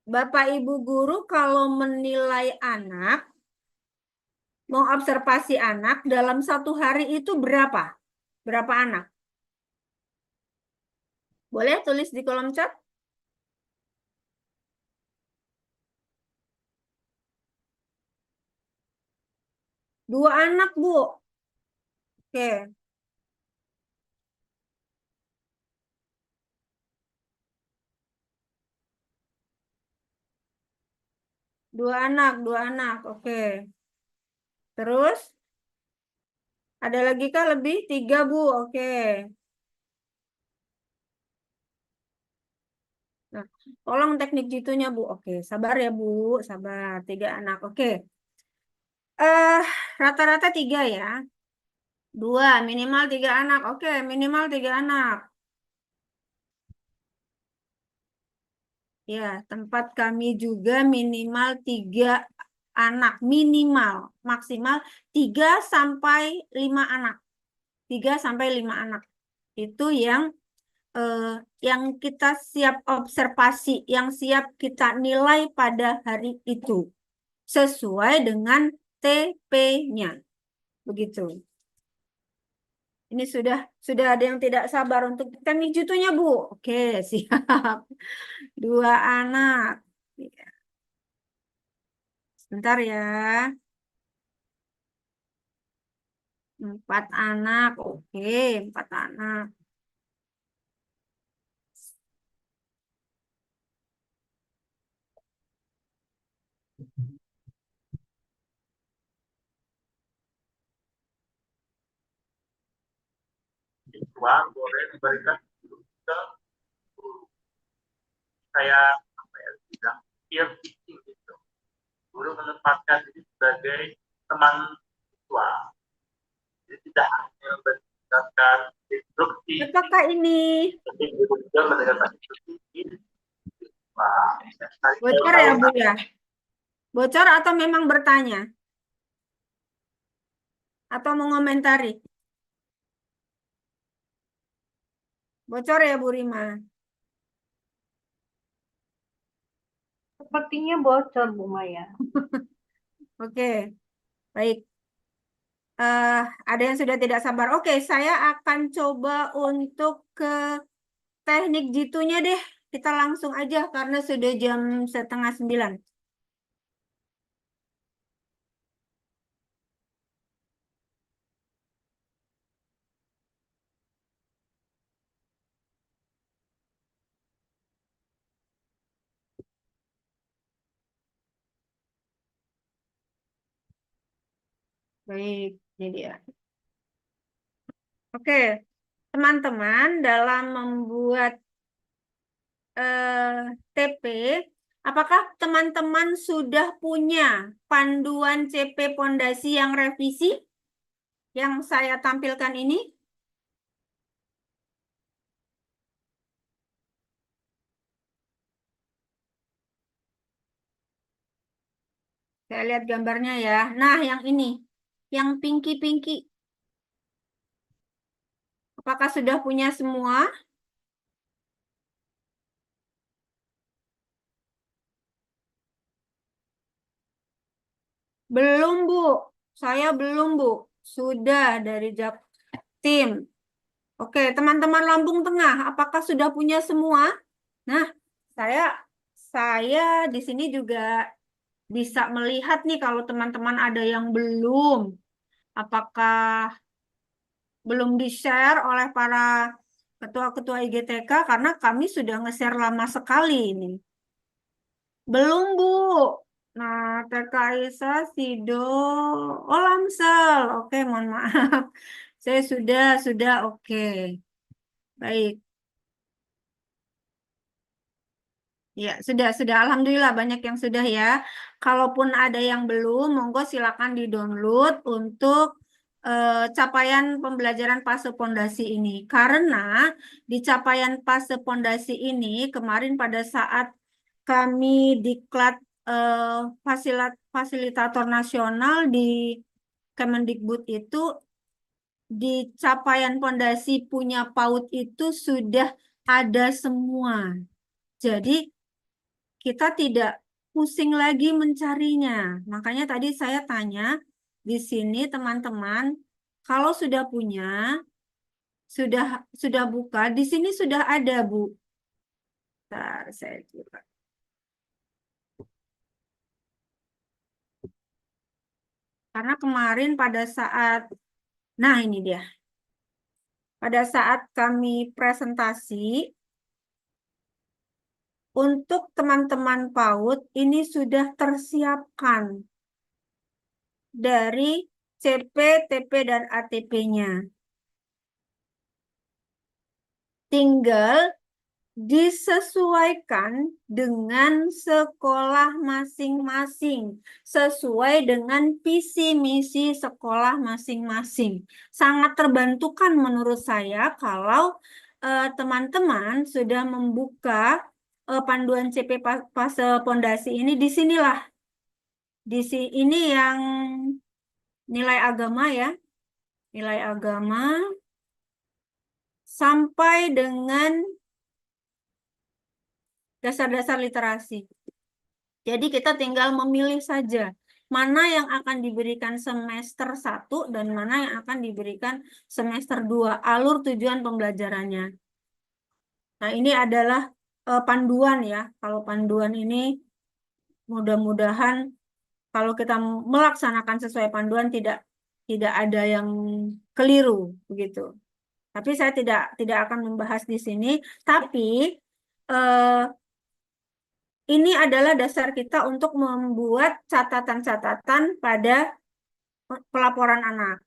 Bapak Ibu guru kalau menilai anak, mengobservasi anak dalam 1 hari itu berapa? Berapa anak? Boleh tulis di kolom chat? 2 anak, Bu. Oke. 2 anak, 2 anak. Oke. Terus? Ada lagi kah lebih? 3, Bu. Oke. Nah, tolong teknik jitunya, Bu. Oke, sabar ya, Bu. Sabar. 3 anak. Oke. Rata-rata 3 ya. 2, minimal 3 anak. Oke, minimal 3 anak. Ya, tempat kami juga minimal 3 anak. Minimal. Maksimal 3 sampai 5 anak. 3 sampai 5 anak. Itu yang kita siap observasi, yang siap kita nilai pada hari itu. Sesuai dengan TP-nya. Begitu. Ini sudah ada yang tidak sabar untuk teknik jutunya, Bu. Oke, siap. 2 anak. Sebentar ya. 4 anak. Oke, 4 anak. Siswa boleh diberikan ke kayak apa ya, bilang peer teaching gitu. Guru menempatkan diri sebagai teman siswa. Jadi tidak hanya berdasarkan instruksi, Apakah ini tapi guru juga mendengarkan instruksi siswa. bocor ya, Bu ya? Bocor atau memang bertanya? Atau mengomentari? Bocor ya, Bu Rima? Sepertinya bocor, Bu Maya. Oke, baik. Ada yang sudah tidak sabar. Oke, saya akan coba untuk ke teknik jitunya deh. Kita langsung aja karena sudah jam 8:30. Baik, ini dia. Oke, teman-teman, dalam membuat TP, apakah teman-teman sudah punya panduan CP Pondasi yang revisi yang saya tampilkan ini? Saya lihat gambarnya ya. Nah, yang ini, yang pinky-pinky. Apakah sudah punya semua? Belum, Bu. Saya belum, Bu. Sudah dari Jaktim. Oke, teman-teman Lampung Tengah, apakah sudah punya semua? Nah, saya di sini juga bisa melihat nih kalau teman-teman ada yang belum. Apakah belum di-share oleh para ketua-ketua IGTK karena kami sudah nge-share lama sekali ini. Belum, Bu. Nah, TK Aisyah, Sido, oh Lamsel. Oke, mohon maaf. Saya sudah, oke. Baik. Ya, sudah. Alhamdulillah banyak yang sudah ya. Kalaupun ada yang belum, monggo silakan di-download untuk capaian pembelajaran fase pondasi ini. Karena di capaian fase pondasi ini, kemarin pada saat kami diklat fasilitator nasional di Kemendikbud itu, di capaian pondasi punya PAUD itu sudah ada semua. Jadi kita tidak pusing lagi mencarinya. Makanya tadi saya tanya di sini teman-teman, kalau sudah punya, sudah buka, di sini sudah ada, Bu. Bentar, saya coba. Karena kemarin pada saat, nah ini dia. Pada saat kami presentasi, untuk teman-teman PAUD ini sudah tersiapkan dari CP, TP, dan ATP-nya. Tinggal disesuaikan dengan sekolah masing-masing, sesuai dengan visi misi sekolah masing-masing. Sangat terbantukan menurut saya kalau teman-teman sudah membuka panduan CP fase pondasi ini. Di sinilah, ini yang nilai agama ya, nilai agama sampai dengan dasar-dasar literasi. Jadi kita tinggal memilih saja mana yang akan diberikan semester 1 dan mana yang akan diberikan semester 2, alur tujuan pembelajarannya. Nah, ini adalah panduan ya. Kalau panduan ini mudah-mudahan kalau kita melaksanakan sesuai panduan tidak ada yang keliru begitu. Tapi saya tidak akan membahas di sini, tapi ini adalah dasar kita untuk membuat catatan-catatan pada pelaporan anak.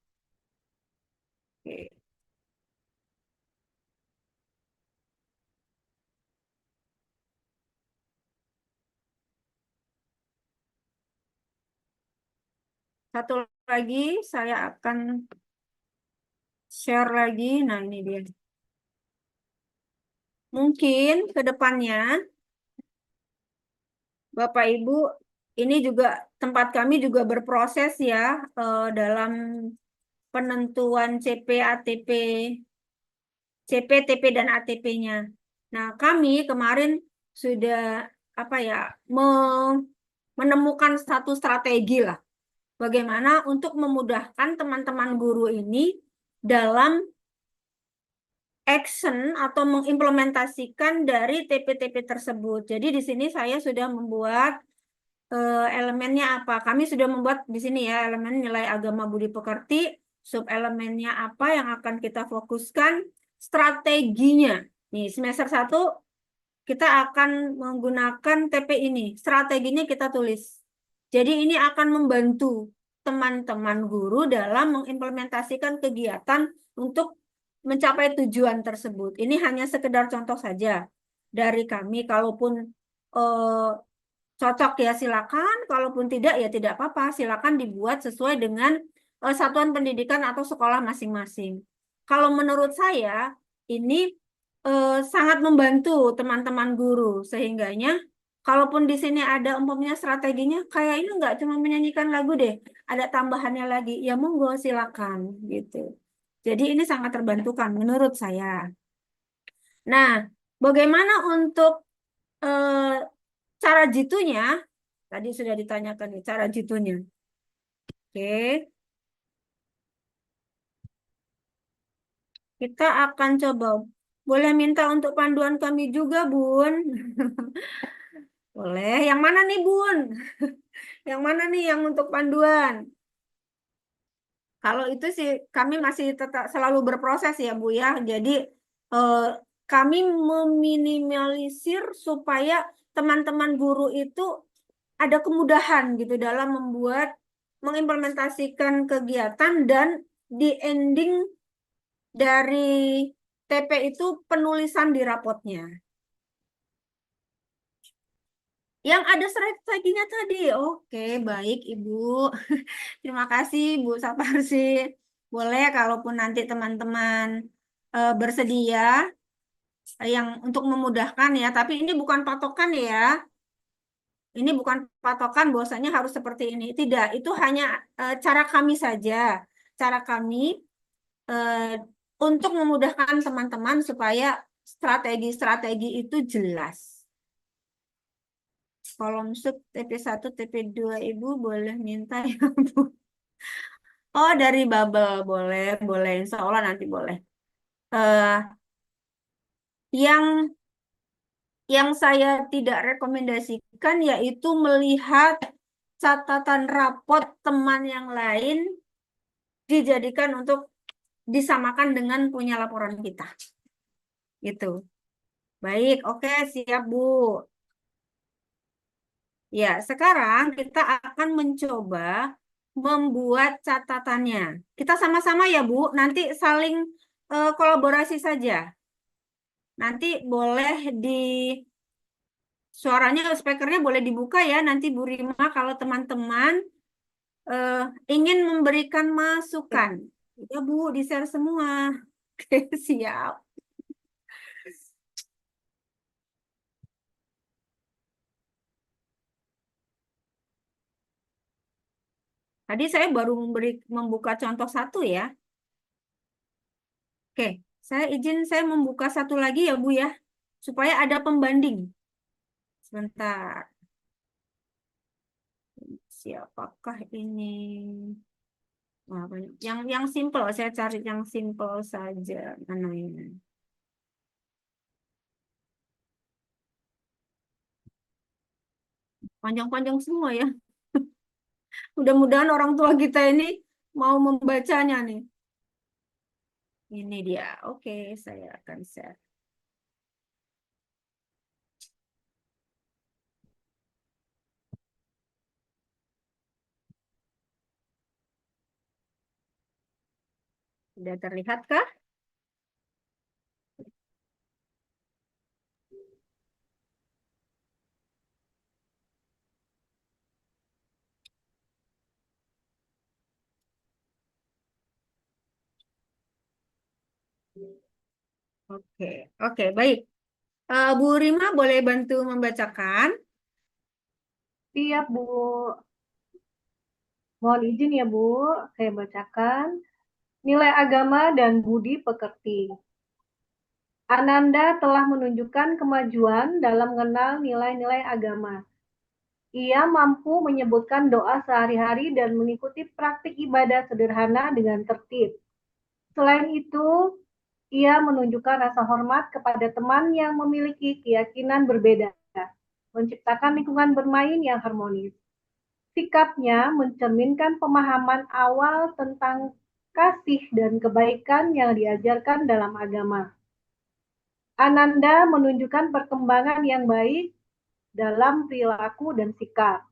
Oke. Satu lagi, saya akan share lagi. Nah, ini dia. Mungkin ke depannya, Bapak Ibu, ini juga tempat kami juga berproses ya dalam penentuan CP, ATP, CP, TP, dan ATP-nya. Nah, kami kemarin sudah menemukan satu strategi lah. Bagaimana untuk memudahkan teman-teman guru ini dalam action atau mengimplementasikan dari TP-TP tersebut. Jadi di sini saya sudah membuat elemennya apa. Kami sudah membuat di sini ya elemen nilai agama budi pekerti, sub elemennya apa yang akan kita fokuskan, strateginya. Nih, semester 1 kita akan menggunakan TP ini. Strateginya kita tulis. Jadi ini akan membantu teman-teman guru dalam mengimplementasikan kegiatan untuk mencapai tujuan tersebut. Ini hanya sekedar contoh saja dari kami. Kalaupun cocok ya silakan, kalaupun tidak ya tidak apa-apa. Silakan dibuat sesuai dengan satuan pendidikan atau sekolah masing-masing. Kalau menurut saya ini sangat membantu teman-teman guru sehingganya kalaupun di sini ada umpamanya strateginya kayak ini nggak cuma menyanyikan lagu deh, ada tambahannya lagi ya monggo silakan gitu. Jadi ini sangat terbantukan menurut saya. Nah, bagaimana untuk cara jitunya? Tadi sudah ditanyakan nih cara jitunya. Oke. Kita akan coba. Boleh minta untuk panduan kami juga, Bun? Boleh. Yang mana nih, Bun? Yang mana nih yang untuk panduan? Kalau itu sih kami masih tetap selalu berproses ya, Bu ya. Jadi eh, kami meminimalisir supaya teman-teman guru itu ada kemudahan gitu dalam mengimplementasikan kegiatan dan di ending dari TP itu penulisan di rapotnya. Yang ada strateginya tadi. Oke, baik Ibu. Terima kasih Bu Saparsi. Boleh kalaupun nanti teman-teman bersedia yang untuk memudahkan ya, tapi ini bukan patokan ya. Ini bukan patokan bahwasanya harus seperti ini. Tidak, itu hanya cara kami saja. Cara kami eh, untuk memudahkan teman-teman supaya strategi-strategi itu jelas. Kolom sub TP1, TP2 Ibu boleh minta ya Bu. Oh, dari Bubble boleh, boleh. Insya Allah nanti boleh. Eh, yang saya tidak rekomendasikan yaitu melihat catatan rapot teman yang lain dijadikan untuk disamakan dengan punya laporan kita. Gitu. Baik, oke, siap Bu. Ya, sekarang kita akan mencoba membuat catatannya. Kita sama-sama ya Bu, nanti saling kolaborasi saja. Nanti boleh suaranya, speakernya boleh dibuka ya, nanti Bu Rima kalau teman-teman eh, ingin memberikan masukan. Ya Bu, di-share semua. Oke, siap. Tadi saya baru membuka contoh satu ya. Oke, saya membuka satu lagi ya Bu ya, supaya ada pembanding. Sebentar. Siapakah ini? Wah, banyak. Yang simple, saya cari yang simple saja. Mana ini? Panjang-panjang semua ya. Mudah-mudahan orang tua kita ini mau membacanya nih. Ini dia. Oke, saya akan share. Sudah terlihat kah? Oke, oke, baik. Bu Rima boleh bantu membacakan? Siap, Bu. Mohon izin ya, Bu. Saya bacakan. Nilai agama dan budi pekerti. Ananda telah menunjukkan kemajuan dalam mengenal nilai-nilai agama. Ia mampu menyebutkan doa sehari-hari dan mengikuti praktik ibadah sederhana dengan tertib. Selain itu, ia menunjukkan rasa hormat kepada teman yang memiliki keyakinan berbeda, menciptakan lingkungan bermain yang harmonis. Sikapnya mencerminkan pemahaman awal tentang kasih dan kebaikan yang diajarkan dalam agama. Ananda menunjukkan perkembangan yang baik dalam perilaku dan sikap.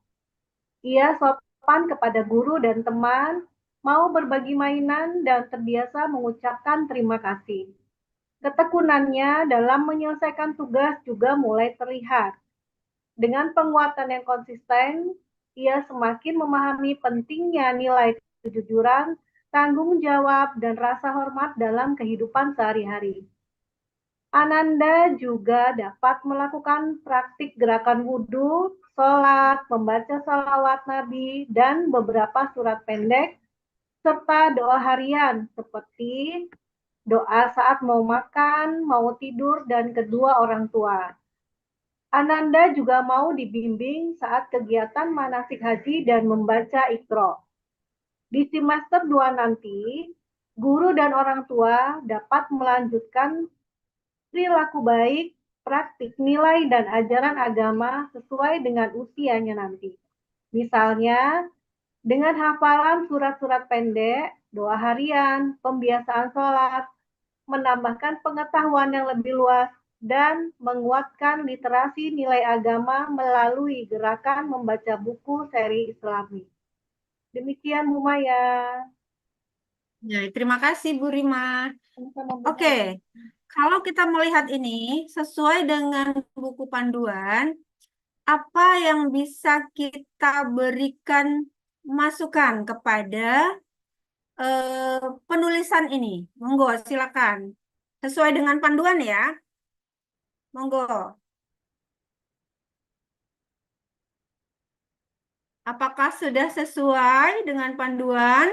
Ia sopan kepada guru dan teman, mau berbagi mainan dan terbiasa mengucapkan terima kasih. Ketekunannya dalam menyelesaikan tugas juga mulai terlihat. Dengan penguatan yang konsisten, ia semakin memahami pentingnya nilai kejujuran, tanggung jawab, dan rasa hormat dalam kehidupan sehari-hari. Ananda juga dapat melakukan praktik gerakan wudhu, sholat, membaca salawat Nabi, dan beberapa surat pendek, serta doa harian seperti doa saat mau makan, mau tidur, dan kedua orang tua. Ananda juga mau dibimbing saat kegiatan manasik haji dan membaca Iqra. Di semester 2 nanti, guru dan orang tua dapat melanjutkan perilaku baik, praktik nilai dan ajaran agama sesuai dengan usianya nanti. Misalnya, dengan hafalan surat-surat pendek, doa harian, pembiasaan sholat, menambahkan pengetahuan yang lebih luas, dan menguatkan literasi nilai agama melalui gerakan membaca buku seri Islami. Demikian Bu Maya. Ya, terima kasih Bu Rima. Sama-sama, Bu Oke, Maya. kalau kita melihat ini sesuai dengan buku panduan, apa yang bisa kita berikan masukan kepada penulisan ini? Monggo, silakan. Sesuai dengan panduan ya. Monggo. Apakah sudah sesuai dengan panduan?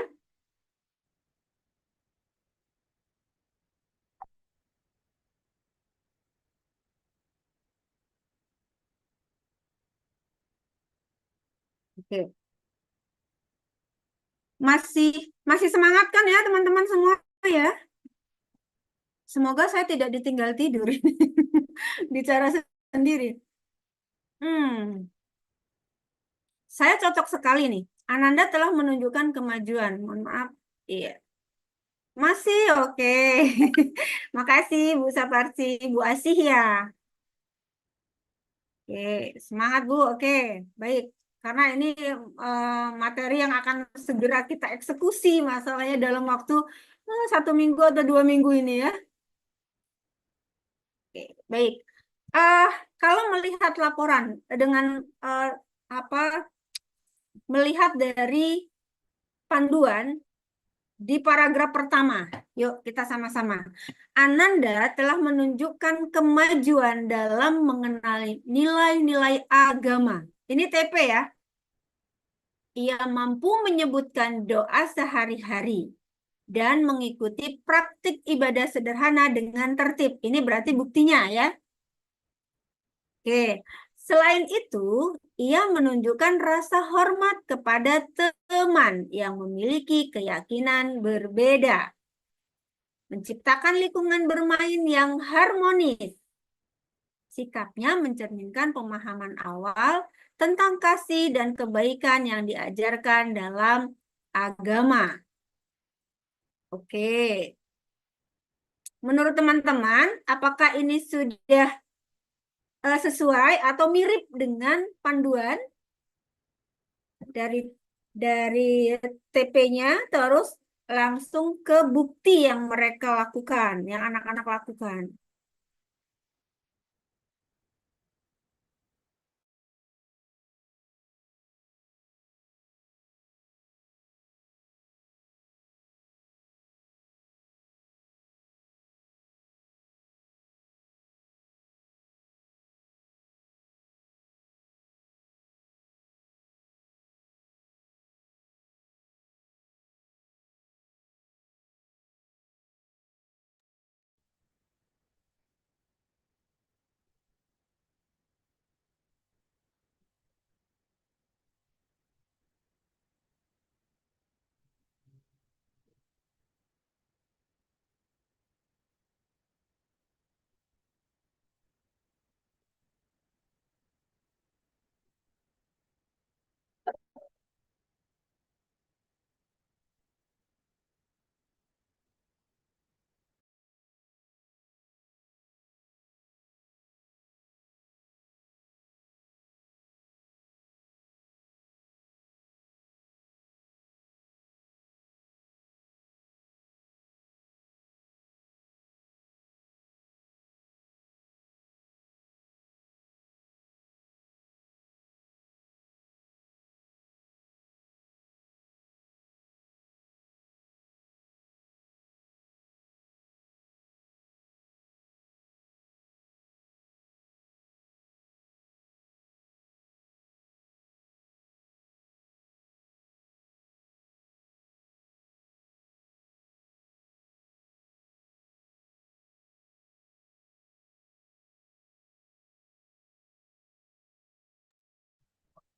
Oke. Masih masih semangat kan ya teman-teman semua ya? Semoga saya tidak ditinggal tidur. Bicara sendiri. Hmm, saya cocok sekali nih. Ananda telah menunjukkan kemajuan. Mohon maaf. Iya. Masih oke. Makasih Bu Saparsi, Bu Asih ya. Oke, semangat Bu. Oke, baik. Karena ini materi yang akan segera kita eksekusi masalahnya dalam waktu 1 minggu atau 2 minggu ini ya. Oke, baik. Eh, kalau melihat laporan dengan apa melihat dari panduan di paragraf pertama, yuk kita sama-sama. Ananda telah menunjukkan kemajuan dalam mengenali nilai-nilai agama. Ini TP ya. Ia mampu menyebutkan doa sehari-hari dan mengikuti praktik ibadah sederhana dengan tertib. Ini berarti buktinya ya. Oke, selain itu, ia menunjukkan rasa hormat kepada teman yang memiliki keyakinan berbeda, menciptakan lingkungan bermain yang harmonis. Sikapnya mencerminkan pemahaman awal tentang kasih dan kebaikan yang diajarkan dalam agama. Oke, menurut teman-teman, apakah ini sudah sesuai atau mirip dengan panduan dari TP-nya terus langsung ke bukti yang mereka lakukan, yang anak-anak lakukan.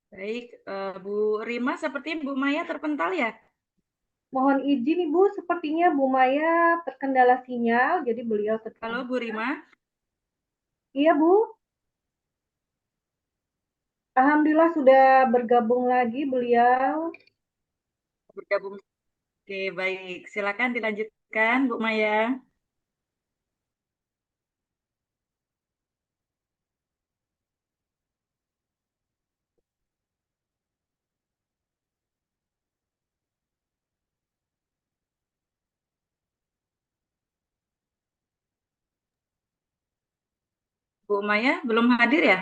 Baik, Bu Rima seperti Bu Maya terpental ya? Mohon izin Ibu, sepertinya Bu Maya terkendala sinyal, jadi beliau Halo Bu Rima. Iya Bu, Alhamdulillah sudah bergabung lagi beliau. Bergabung. Oke, baik. Silakan dilanjutkan Bu Maya. Bu Maya belum hadir ya?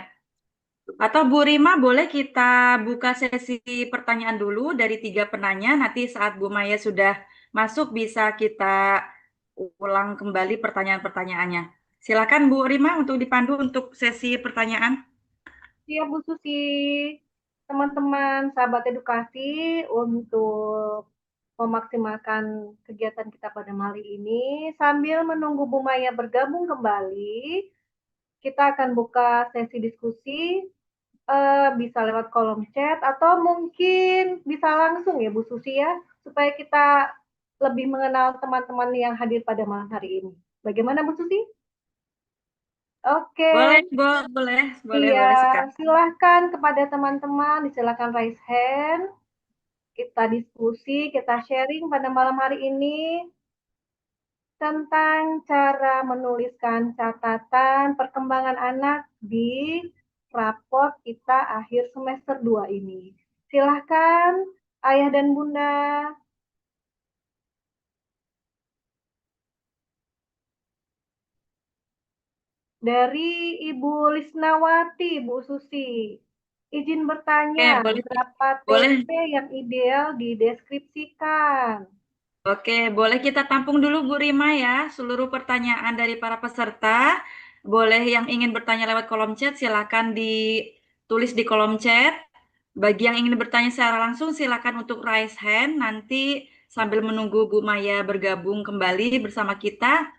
Atau Bu Rima boleh kita buka sesi pertanyaan dulu dari 3 penanya. Nanti saat Bu Maya sudah masuk bisa kita ulang kembali pertanyaan-pertanyaannya. Silakan Bu Rima untuk dipandu untuk sesi pertanyaan. Siap Bu Susi. Teman-teman sahabat edukasi, untuk memaksimalkan kegiatan kita pada malam ini, sambil menunggu Bu Maya bergabung kembali, kita akan buka sesi diskusi, bisa lewat kolom chat atau mungkin bisa langsung ya Bu Susi ya, supaya kita lebih mengenal teman-teman yang hadir pada malam hari ini. Bagaimana Bu Susi? Oke. Boleh Iya, sekali. silahkan kepada teman-teman, silakan raise hand. Kita diskusi, kita sharing pada malam hari ini tentang cara menuliskan catatan perkembangan anak di raport kita akhir semester 2 ini. Silahkan, Ayah dan Bunda. Dari Ibu Lisnawati, Bu Susi. Izin bertanya, berapa TP yang ideal dideskripsikan? Oke, boleh kita tampung dulu Bu Rima ya, seluruh pertanyaan dari para peserta. Boleh yang ingin bertanya lewat kolom chat, silakan ditulis di kolom chat. Bagi yang ingin bertanya secara langsung, silakan untuk raise hand. Nanti sambil menunggu Bu Maya bergabung kembali bersama kita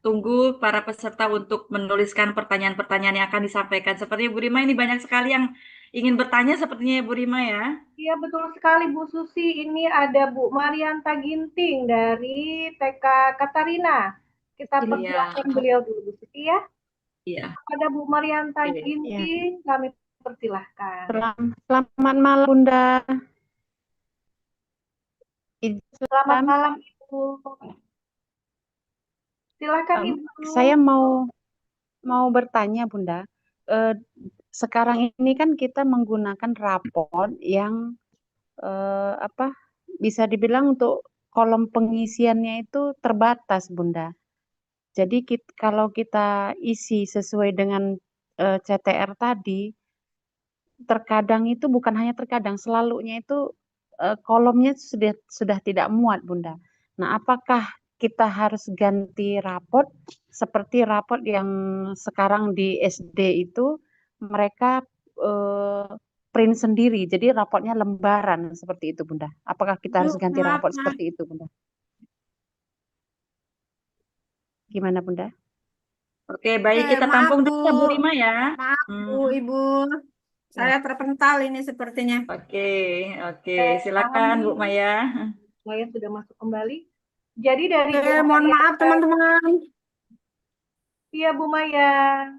tunggu para peserta untuk menuliskan pertanyaan-pertanyaan yang akan disampaikan. Sepertinya Bu Rima ini banyak sekali yang ingin bertanya sepertinya ya Bu Rima ya. Iya, betul sekali Bu Susi. Ini ada Bu Marianta Ginting dari TK Katarina. Kita persilahkan beliau dulu Bu Susi ya. Iya. Ada Bu Marianta Ginting, kami persilahkan. Selamat malam Bunda. Selamat malam Ibu. Silakan Ibu. Saya mau bertanya Bunda. Sekarang ini kan kita menggunakan raport yang bisa dibilang untuk kolom pengisiannya itu terbatas Bunda. Jadi kalau kita isi sesuai dengan CTR tadi, terkadang itu bukan hanya terkadang, selalunya itu kolomnya sudah tidak muat Bunda. Nah, apakah kita harus ganti raport seperti raport yang sekarang di SD itu mereka print sendiri, jadi raportnya lembaran seperti itu Bunda. Apakah kita harus ganti raport seperti itu Bunda? Gimana Bunda? Oke, baik, kita tampung dulu Bu Rima ya. Maaf Bu, Ibu. Saya terpental ini sepertinya. Oke. Silakan Bu Maya. Maya sudah masuk kembali. Jadi dari mohon maaf teman-teman. Iya Bu Maya.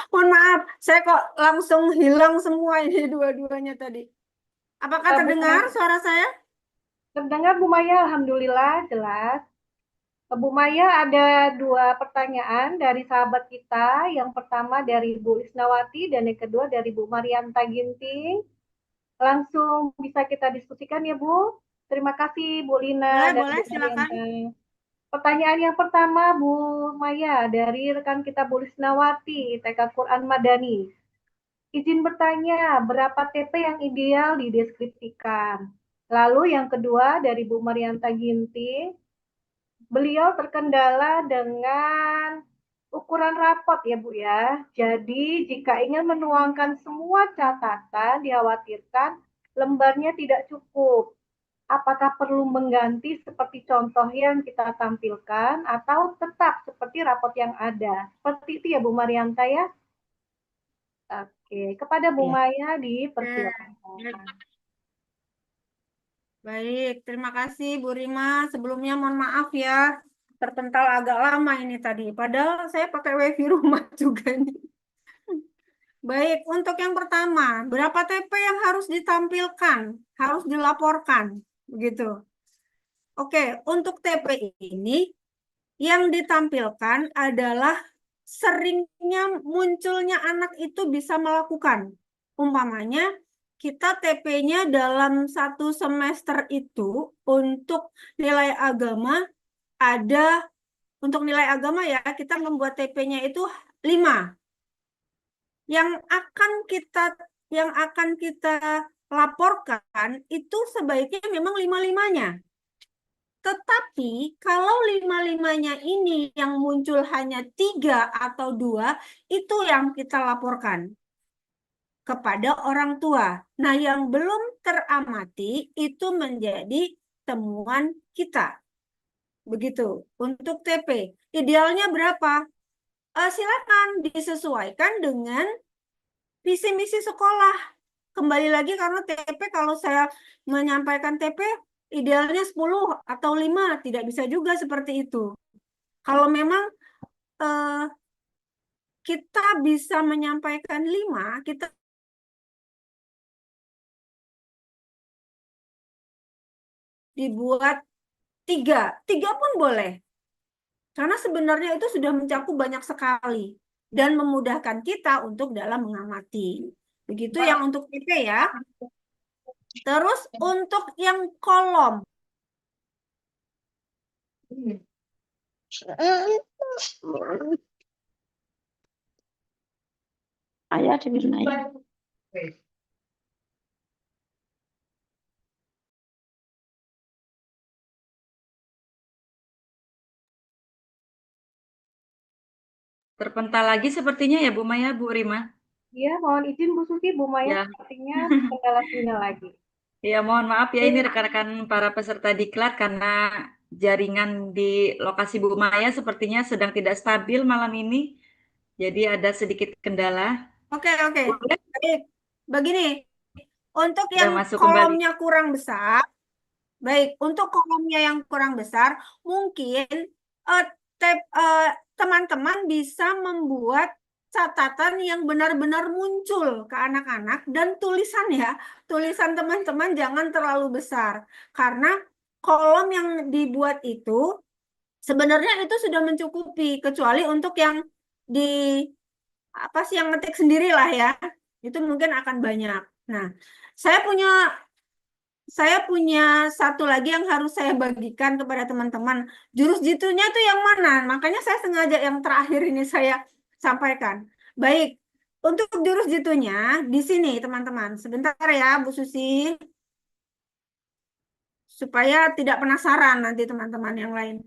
Mohon maaf, saya kok langsung hilang semua ini dua-duanya tadi. Apakah terdengar suara saya? Terdengar Bu Maya, alhamdulillah jelas. Bu Maya, ada 2 pertanyaan dari sahabat kita. Yang pertama dari Bu Lisnawati dan yang kedua dari Bu Marianta Ginting. Langsung bisa kita diskusikan ya Bu. Terima kasih Bu Lina dan Boleh, Bu silakan. Marianta. Pertanyaan yang pertama Bu Maya dari rekan kita Bu Lisnawati, TK Quran Madani. Izin bertanya, berapa TP yang ideal dideskripsikan? Lalu yang kedua dari Bu Marianta Ginting, beliau terkendala dengan ukuran rapot ya Bu ya. Jadi jika ingin menuangkan semua catatan, dikhawatirkan lembarnya tidak cukup. Apakah perlu mengganti seperti contoh yang kita tampilkan atau tetap seperti rapot yang ada? Seperti itu ya Bu Marianta ya. Oke, kepada Bu Maya dipersilakan. Baik, terima kasih Bu Rima. Sebelumnya mohon maaf ya, terpental agak lama ini tadi. Padahal saya pakai wifi rumah juga nih. Baik, untuk yang pertama, berapa TP yang harus ditampilkan? Harus dilaporkan, begitu. Oke, untuk TP ini yang ditampilkan adalah seringnya munculnya anak itu bisa melakukan. Umpamanya, kita TP-nya dalam 1 semester itu untuk nilai agama ada untuk nilai agama ya, kita membuat TP-nya itu 5. Yang akan kita laporkan itu sebaiknya memang 5-5-nya. Tetapi kalau 5-5-nya ini yang muncul hanya 3 atau 2, itu yang kita laporkan kepada orang tua. Nah, yang belum teramati itu menjadi temuan kita. Begitu. Untuk TP, idealnya berapa? Silakan disesuaikan dengan visi misi sekolah. Kembali lagi karena TP, kalau saya menyampaikan TP, idealnya 10 atau 5, tidak bisa juga seperti itu. Kalau memang kita bisa menyampaikan 5, kita dibuat 3 pun boleh. Karena sebenarnya itu sudah mencakup banyak sekali dan memudahkan kita untuk dalam mengamati. Begitu yang untuk TP ya. Terus untuk yang kolom. Ayah dengerin ayah. Terpental lagi sepertinya ya Bu Maya, Bu Rima. Iya, mohon izin Bu Susi, Bu Maya Ya. sepertinya kendala sinyal lagi. Ya, mohon maaf ya ini rekan-rekan para peserta diklat karena jaringan di lokasi Bu Maya sepertinya sedang tidak stabil malam ini. Jadi ada sedikit kendala. Oke. Boleh? Baik. Begini, untuk Sudah yang masuk kembali. kolomnya kurang besar, baik, untuk kolomnya yang kurang besar, mungkin teman-teman bisa membuat catatan yang benar-benar muncul ke anak-anak, dan tulisan ya, tulisan teman-teman jangan terlalu besar, karena kolom yang dibuat itu sebenarnya itu sudah mencukupi, kecuali untuk yang di apa sih yang ngetik sendiri lah ya, itu mungkin akan banyak. Nah, saya punya satu lagi yang harus saya bagikan kepada teman-teman. Jurus jitunya itu yang mana? Makanya saya sengaja yang terakhir ini saya sampaikan. Baik, untuk jurus jitunya di sini teman-teman. Sebentar ya Bu Susi. Supaya tidak penasaran nanti teman-teman yang lain.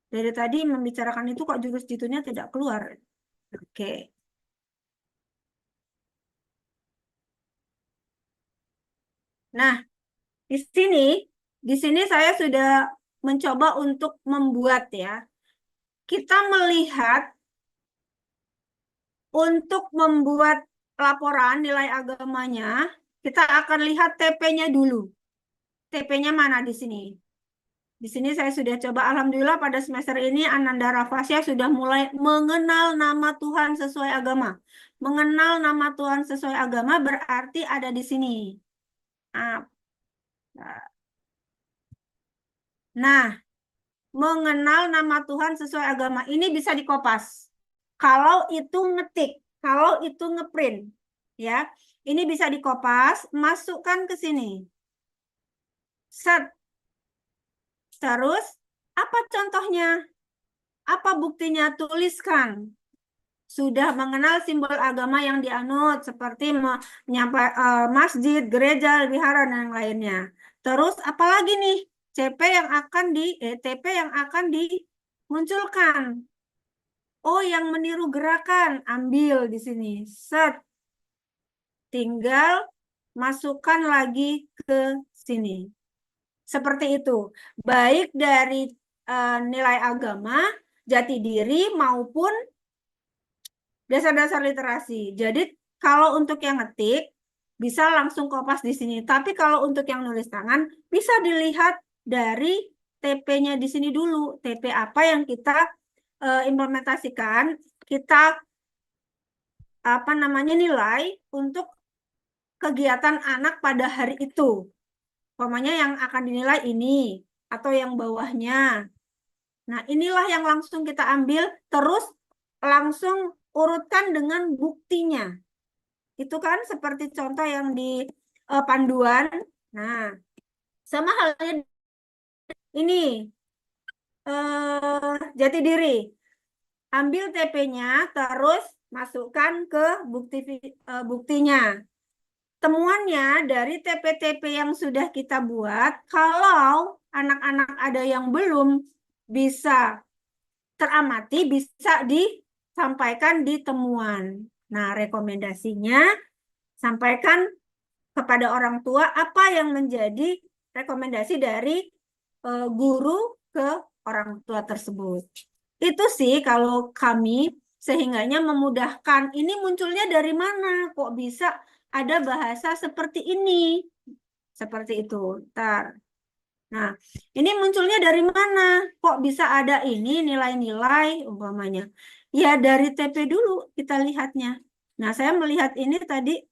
Dari tadi membicarakan itu kok jurus jitunya tidak keluar. Oke. Nah, di sini saya sudah mencoba untuk membuat ya. Kita melihat untuk membuat laporan nilai agamanya, kita akan lihat TP-nya dulu. TP-nya mana di sini? Di sini saya sudah coba, alhamdulillah pada semester ini Ananda Rafasya sudah mulai mengenal nama Tuhan sesuai agama. Mengenal nama Tuhan sesuai agama berarti ada di sini. Nah, mengenal nama Tuhan sesuai agama ini bisa dikopas. Kalau itu ngetik, kalau itu ngeprint, ya, ini bisa dikopas, masukkan ke sini. Set. Terus, apa contohnya? Apa buktinya? Tuliskan. Sudah mengenal simbol agama yang dianut, seperti masjid, gereja, wihara, dan yang lainnya. Terus, apalagi nih? TP yang akan dimunculkan. Oh, yang meniru gerakan, ambil di sini. Set. Tinggal masukkan lagi ke sini. Seperti itu. Baik dari nilai agama, jati diri, maupun dasar-dasar literasi. Jadi, kalau untuk yang ngetik, bisa langsung kopas di sini. Tapi kalau untuk yang nulis tangan, bisa dilihat dari TP-nya di sini dulu. TP apa yang kita implementasikan, kita nilai untuk kegiatan anak pada hari itu. Umpamanya yang akan dinilai ini atau yang bawahnya. Nah, inilah yang langsung kita ambil, terus langsung urutkan dengan buktinya. Itu kan seperti contoh yang di panduan. Nah, sama halnya ini. Jati Diri. Ambil TP-nya, terus masukkan ke buktinya. Temuannya dari TP-TP yang sudah kita buat, kalau anak-anak ada yang belum bisa teramati, bisa disampaikan di temuan. Nah, rekomendasinya sampaikan kepada orang tua apa yang menjadi rekomendasi dari guru ke orang tua tersebut. Itu sih kalau kami sehingganya memudahkan. Ini munculnya dari mana? Kok bisa ada bahasa seperti ini? Seperti itu. Ntar. Nah, ini munculnya dari mana? Kok bisa ada ini nilai-nilai umpamanya? Ya dari TP dulu kita lihatnya. Nah, saya melihat ini tadi,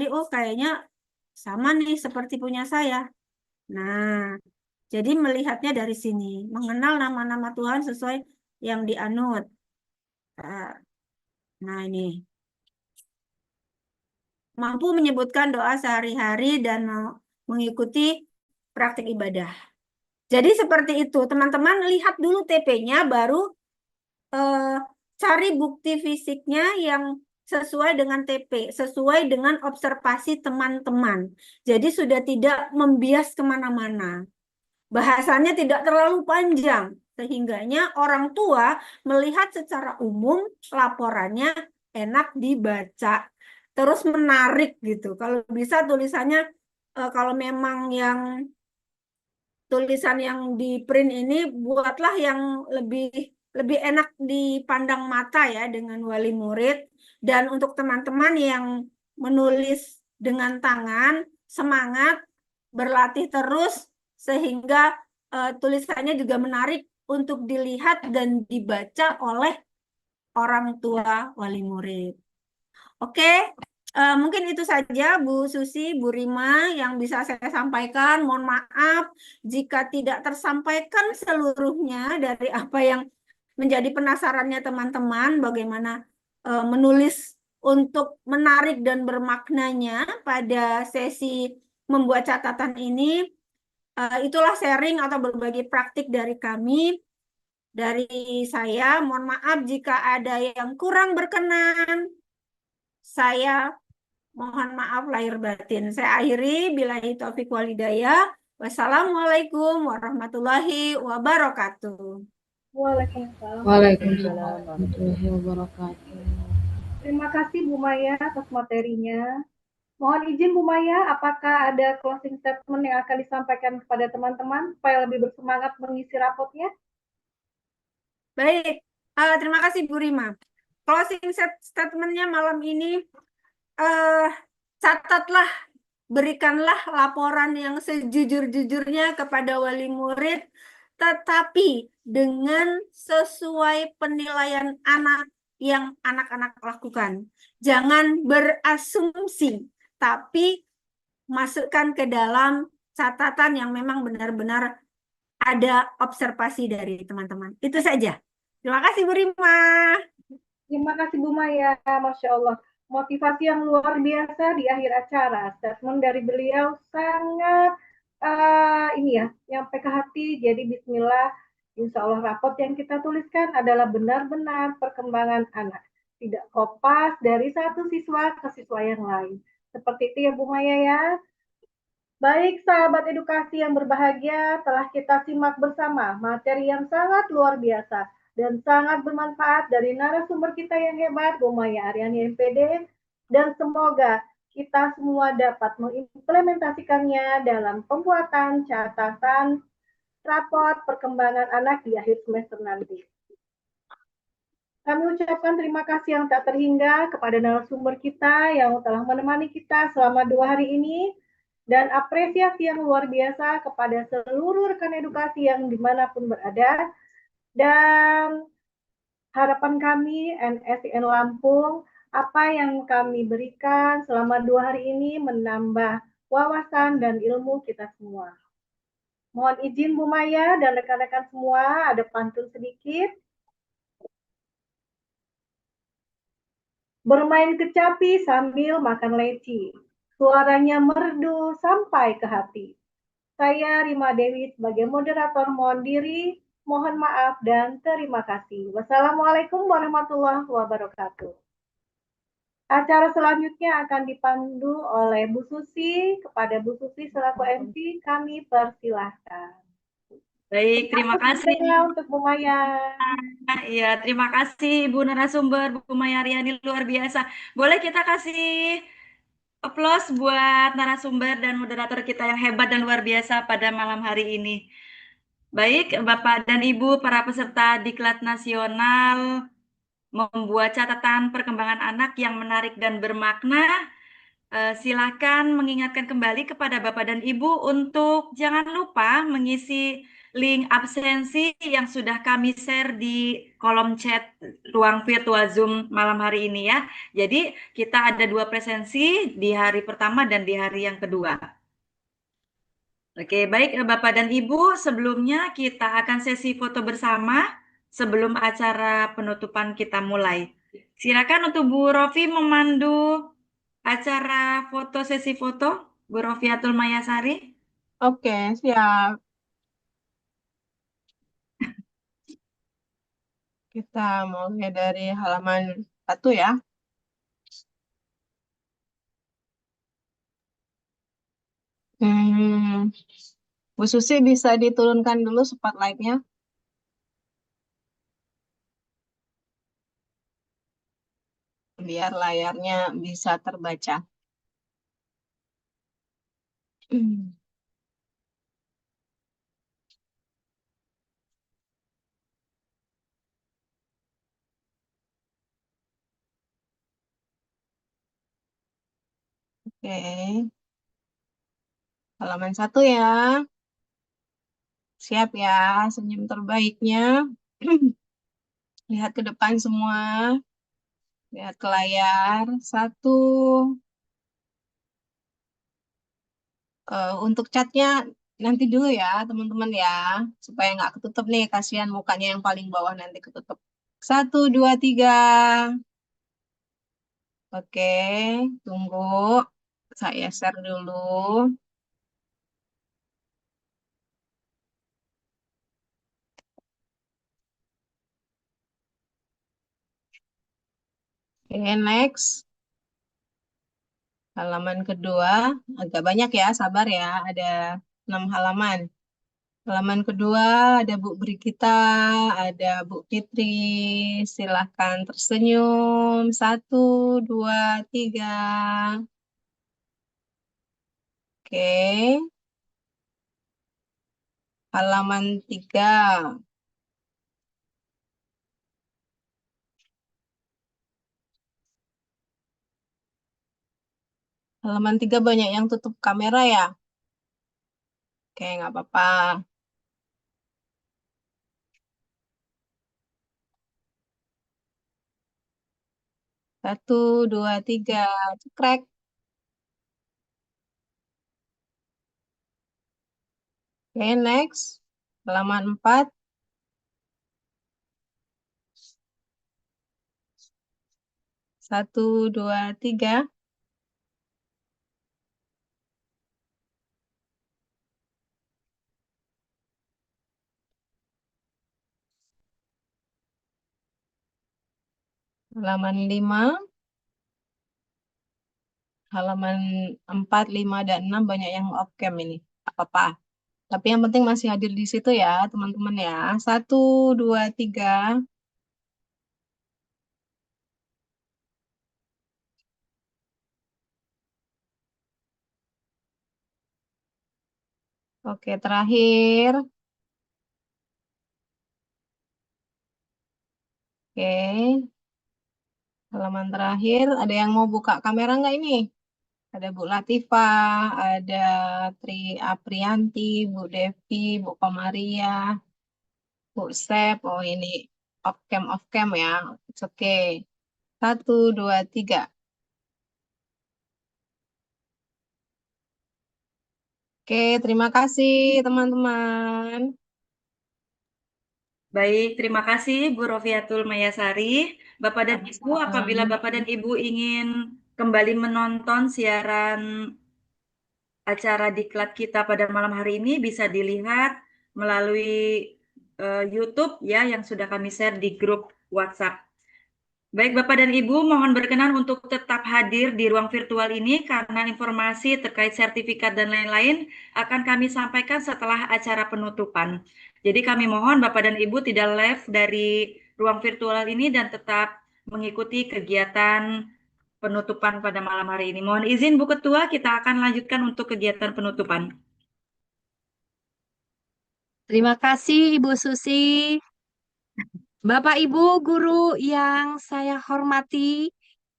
oh kayaknya sama nih seperti punya saya. Nah, jadi melihatnya dari sini, mengenal nama-nama Tuhan sesuai yang dianut. Nah, ini mampu menyebutkan doa sehari-hari dan mengikuti praktik ibadah. Jadi seperti itu, teman-teman lihat dulu TP-nya, baru cari bukti fisiknya yang sesuai dengan TP, sesuai dengan observasi teman-teman. Jadi sudah tidak membias kemana-mana. Bahasanya tidak terlalu panjang, sehingganya orang tua melihat secara umum laporannya enak dibaca, terus menarik gitu. Kalau bisa tulisannya, kalau memang yang tulisan yang di print ini, buatlah yang lebih lebih enak dipandang mata ya dengan wali murid. Dan untuk teman-teman yang menulis dengan tangan, semangat berlatih terus sehingga tulisannya juga menarik untuk dilihat dan dibaca oleh orang tua wali murid. Oke, mungkin itu saja Bu Susi, Bu Rima yang bisa saya sampaikan. Mohon maaf jika tidak tersampaikan seluruhnya dari apa yang menjadi penasarannya teman-teman, bagaimana menulis untuk menarik dan bermaknanya pada sesi membuat catatan ini. Itulah sharing atau berbagi praktik dari kami, dari saya. Mohon maaf jika ada yang kurang berkenan. Saya mohon maaf lahir batin. Saya akhiri, billahi taufiq wal hidayah. Wassalamualaikum warahmatullahi wabarakatuh. Waalaikumsalam. Waalaikumsalam warahmatullahi wabarakatuh. Terima kasih Bu Maya atas materinya. Mohon izin Bu Maya, apakah ada closing statement yang akan disampaikan kepada teman-teman supaya lebih bersemangat mengisi rapotnya? Baik, terima kasih Bu Rima. Closing statementnya malam ini, catatlah, berikanlah laporan yang sejujur-jujurnya kepada wali murid, tetapi dengan sesuai penilaian anak yang anak-anak lakukan. Jangan berasumsi, tapi masukkan ke dalam catatan yang memang benar-benar ada observasi dari teman-teman. Itu saja. Terima kasih Bu Rima. Terima kasih Bu Maya, Masya Allah. Motivasi yang luar biasa di akhir acara. Statement dari beliau sangat ini ya, nyampe ke hati. Jadi Bismillah, Insya Allah rapot yang kita tuliskan adalah benar-benar perkembangan anak. Tidak kopas dari satu siswa ke siswa yang lain. Seperti itu ya Bu Maya ya. Baik sahabat edukasi yang berbahagia, telah kita simak bersama materi yang sangat luar biasa dan sangat bermanfaat dari narasumber kita yang hebat, Bu Maya Aryani MPD, dan semoga kita semua dapat mengimplementasikannya dalam pembuatan catatan raport perkembangan anak di akhir semester nanti. Kami ucapkan terima kasih yang tak terhingga kepada narasumber kita yang telah menemani kita selama 2 hari ini, dan apresiasi yang luar biasa kepada seluruh rekan edukasi yang dimanapun berada. Dan harapan kami NSIN Lampung, apa yang kami berikan selama 2 hari ini menambah wawasan dan ilmu kita semua. Mohon izin Bu Maya dan rekan-rekan semua, ada pantun sedikit. Bermain kecapi sambil makan leci, suaranya merdu sampai ke hati. Saya Rima Dewi sebagai moderator mohon diri, mohon maaf dan terima kasih. Wassalamualaikum warahmatullahi wabarakatuh. Acara selanjutnya akan dipandu oleh Bu Susi. Kepada Bu Susi selaku MC kami persilahkan. Baik, terima kasih. Untuk Bu Maya. Iya, terima kasih Ibu narasumber, Bu Mayaryani, luar biasa. Boleh kita kasih applause buat narasumber dan moderator kita yang hebat dan luar biasa pada malam hari ini. Baik, Bapak dan Ibu, para peserta Diklat Nasional membuat catatan perkembangan anak yang menarik dan bermakna. Silakan mengingatkan kembali kepada Bapak dan Ibu untuk jangan lupa mengisi link absensi yang sudah kami share di kolom chat ruang virtual Zoom malam hari ini ya. Jadi kita ada 2 presensi di hari pertama dan di hari yang kedua. Oke, baik Bapak dan Ibu, sebelumnya kita akan sesi foto bersama sebelum acara penutupan kita mulai. Silakan untuk Bu Rofi memandu acara sesi foto, Bu Rofiatul Mayasari. Oke, siap. Kita mulai dari halaman 1 ya. Bu Susi bisa diturunkan dulu spotlight-nya. Biar layarnya bisa terbaca. Oke. Halaman 1 ya. Siap ya, senyum terbaiknya. Lihat ke depan semua. Lihat ke layar. 1. Untuk catnya nanti dulu ya, teman-teman ya. Supaya nggak ketutup nih, kasihan mukanya yang paling bawah nanti ketutup. 1, 2, 3. Oke, tunggu. Saya share dulu. Oke, next. Halaman kedua, agak banyak ya, sabar ya, ada 6 halaman. Halaman kedua ada Bu Brigita, ada Bu Fitri, silahkan tersenyum. 1, 2, 3. Oke, halaman 3. Halaman 3 banyak yang tutup kamera ya. Oke, nggak apa-apa. 1, 2, 3. Cekrek. Oke, next. Halaman 4. 1, 2, 3. Halaman 5. Halaman 4, 5, dan 6 banyak yang off cam ini. Apa-apa. Tapi yang penting masih hadir di situ ya, teman-teman ya. 1, 2, 3. Oke, terakhir. Oke, halaman terakhir. Ada yang mau buka kamera nggak ini? Ada Bu Latifah, ada Tri Aprianti, Bu Devi, Bu Komaria, Bu Sep. Oh ini off cam ya. Oke. 1, 2, 3. Oke, terima kasih teman-teman. Baik, terima kasih Bu Rofiatul Mayasari. Bapak dan Ibu, apabila Bapak dan Ibu ingin kembali menonton siaran acara diklat kita pada malam hari ini bisa dilihat melalui YouTube ya yang sudah kami share di grup WhatsApp. Baik Bapak dan Ibu, mohon berkenan untuk tetap hadir di ruang virtual ini karena informasi terkait sertifikat dan lain-lain akan kami sampaikan setelah acara penutupan. Jadi kami mohon Bapak dan Ibu tidak live dari ruang virtual ini dan tetap mengikuti kegiatan penutupan pada malam hari ini. Mohon izin Bu Ketua, kita akan lanjutkan untuk kegiatan penutupan. Terima kasih Ibu Susi. Bapak Ibu guru yang saya hormati,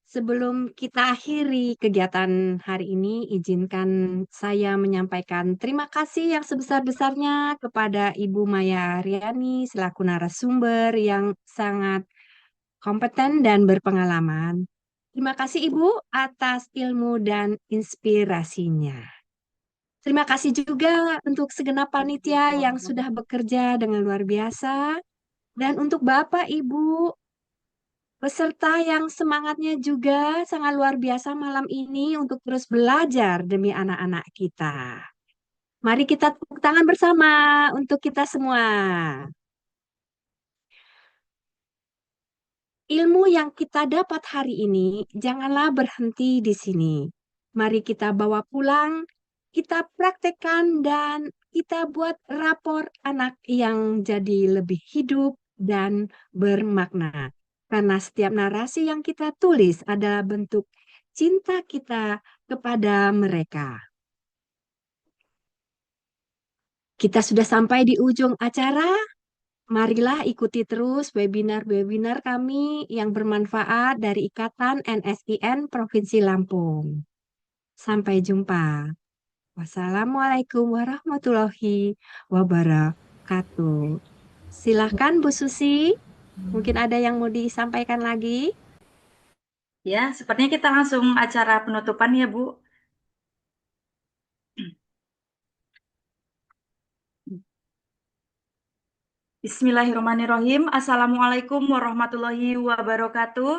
sebelum kita akhiri kegiatan hari ini, izinkan saya menyampaikan terima kasih yang sebesar-besarnya kepada Ibu Maya Riani selaku narasumber yang sangat kompeten dan berpengalaman. Terima kasih Ibu atas ilmu dan inspirasinya. Terima kasih juga untuk segenap panitia yang sudah bekerja dengan luar biasa. Dan untuk Bapak, Ibu, peserta yang semangatnya juga sangat luar biasa malam ini untuk terus belajar demi anak-anak kita. Mari kita tepuk tangan bersama untuk kita semua. Ilmu yang kita dapat hari ini janganlah berhenti di sini. Mari kita bawa pulang, kita praktekkan dan kita buat rapor anak yang jadi lebih hidup dan bermakna. Karena setiap narasi yang kita tulis adalah bentuk cinta kita kepada mereka. Kita sudah sampai di ujung acara. Marilah ikuti terus webinar-webinar kami yang bermanfaat dari Ikatan NSIN Provinsi Lampung. Sampai jumpa. Wassalamualaikum warahmatullahi wabarakatuh. Silakan Bu Susi, mungkin ada yang mau disampaikan lagi? Ya, sepertinya kita langsung acara penutupan ya Bu. Bismillahirrahmanirrahim. Assalamualaikum warahmatullahi wabarakatuh.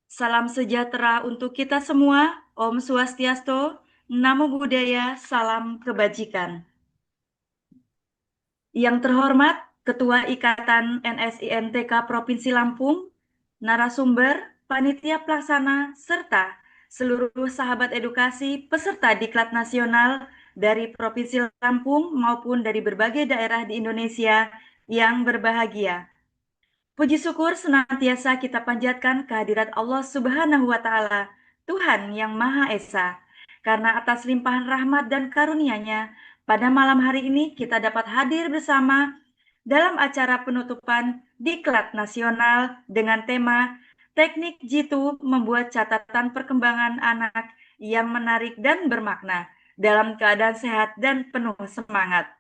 Salam sejahtera untuk kita semua. Om Swastiastu, Namo Buddhaya, salam kebajikan. Yang terhormat Ketua Ikatan NSIN TK Provinsi Lampung, narasumber, panitia pelaksana, serta seluruh sahabat edukasi peserta Diklat Nasional dari Provinsi Lampung maupun dari berbagai daerah di Indonesia yang berbahagia. Puji syukur senantiasa kita panjatkan kehadirat Allah Subhanahu wa Ta'ala, Tuhan yang Maha Esa, karena atas limpahan rahmat dan karunia-Nya, pada malam hari ini kita dapat hadir bersama dalam acara penutupan Diklat Nasional dengan tema Teknik Jitu membuat catatan perkembangan anak yang menarik dan bermakna dalam keadaan sehat dan penuh semangat.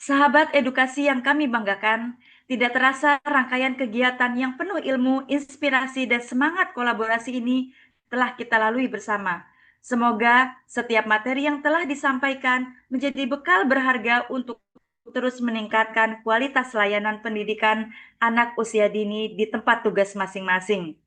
Sahabat edukasi yang kami banggakan, tidak terasa rangkaian kegiatan yang penuh ilmu, inspirasi, dan semangat kolaborasi ini telah kita lalui bersama. Semoga setiap materi yang telah disampaikan menjadi bekal berharga untuk terus meningkatkan kualitas layanan pendidikan anak usia dini di tempat tugas masing-masing.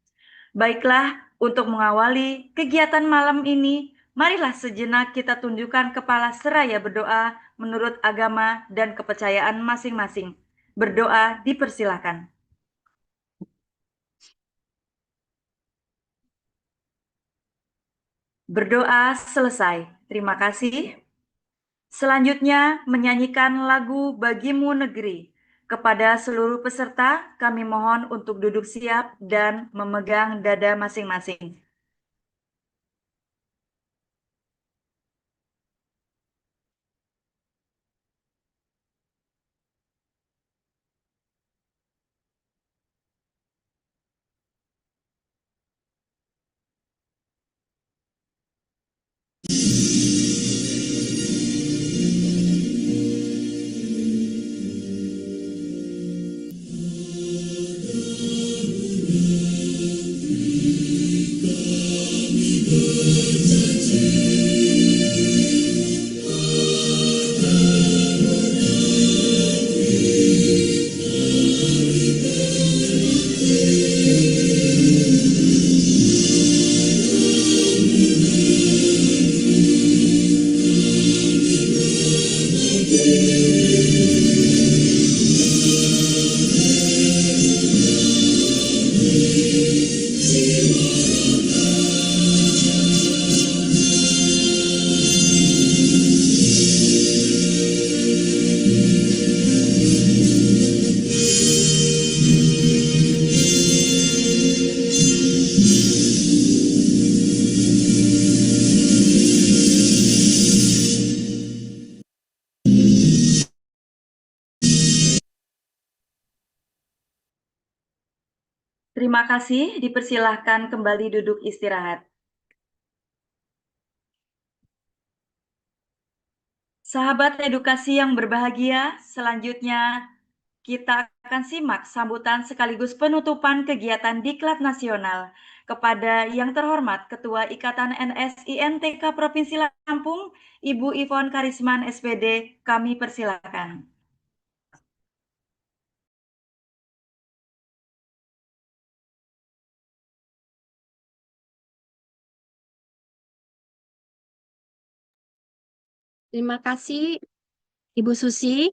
Baiklah, untuk mengawali kegiatan malam ini, marilah sejenak kita tundukkan kepala seraya berdoa menurut agama dan kepercayaan masing-masing. Berdoa dipersilakan. Berdoa selesai. Terima kasih. Selanjutnya, menyanyikan lagu Bagimu Negeri. Kepada seluruh peserta, kami mohon untuk duduk siap dan memegang dada masing-masing. Terima kasih, dipersilahkan kembali duduk istirahat. Sahabat edukasi yang berbahagia, selanjutnya kita akan simak sambutan sekaligus penutupan kegiatan Diklat Nasional kepada yang terhormat Ketua Ikatan NSINTK Provinsi Lampung, Ibu Ivon Karisman SPD, kami persilakan. Terima kasih, Ibu Susi.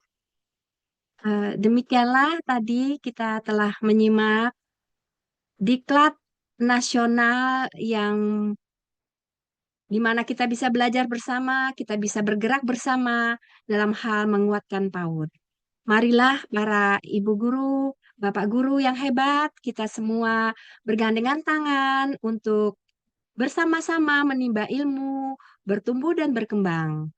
Demikianlah tadi kita telah menyimak Diklat Nasional yang di mana kita bisa belajar bersama, kita bisa bergerak bersama dalam hal menguatkan PAUD. Marilah para ibu guru, bapak guru yang hebat, kita semua bergandengan tangan untuk bersama-sama menimba ilmu, bertumbuh dan berkembang.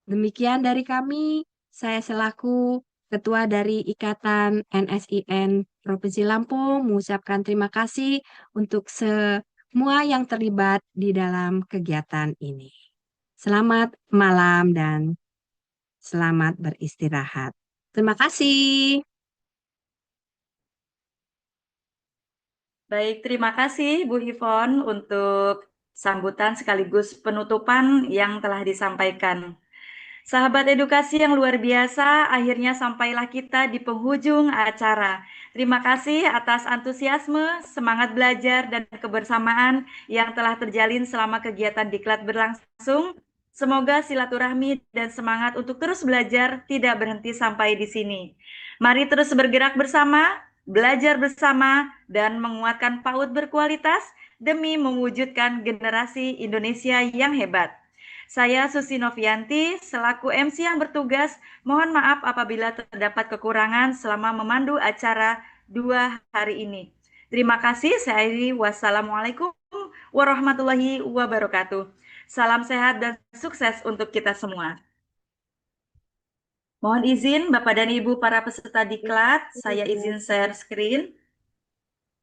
Demikian dari kami, saya selaku Ketua dari Ikatan NSIN Provinsi Lampung mengucapkan terima kasih untuk semua yang terlibat di dalam kegiatan ini. Selamat malam dan selamat beristirahat. Terima kasih. Baik, terima kasih Bu Ivon untuk sambutan sekaligus penutupan yang telah disampaikan. Sahabat edukasi yang luar biasa, akhirnya sampailah kita di penghujung acara. Terima kasih atas antusiasme, semangat belajar, dan kebersamaan yang telah terjalin selama kegiatan Diklat berlangsung. Semoga silaturahmi dan semangat untuk terus belajar tidak berhenti sampai di sini. Mari terus bergerak bersama, belajar bersama, dan menguatkan PAUD berkualitas demi mewujudkan generasi Indonesia yang hebat. Saya Susi Novianti, selaku MC yang bertugas, mohon maaf apabila terdapat kekurangan selama memandu acara 2 hari ini. Terima kasih, saya akhiri. Wassalamualaikum warahmatullahi wabarakatuh. Salam sehat dan sukses untuk kita semua. Mohon izin Bapak dan Ibu para peserta diklat, saya izin share screen.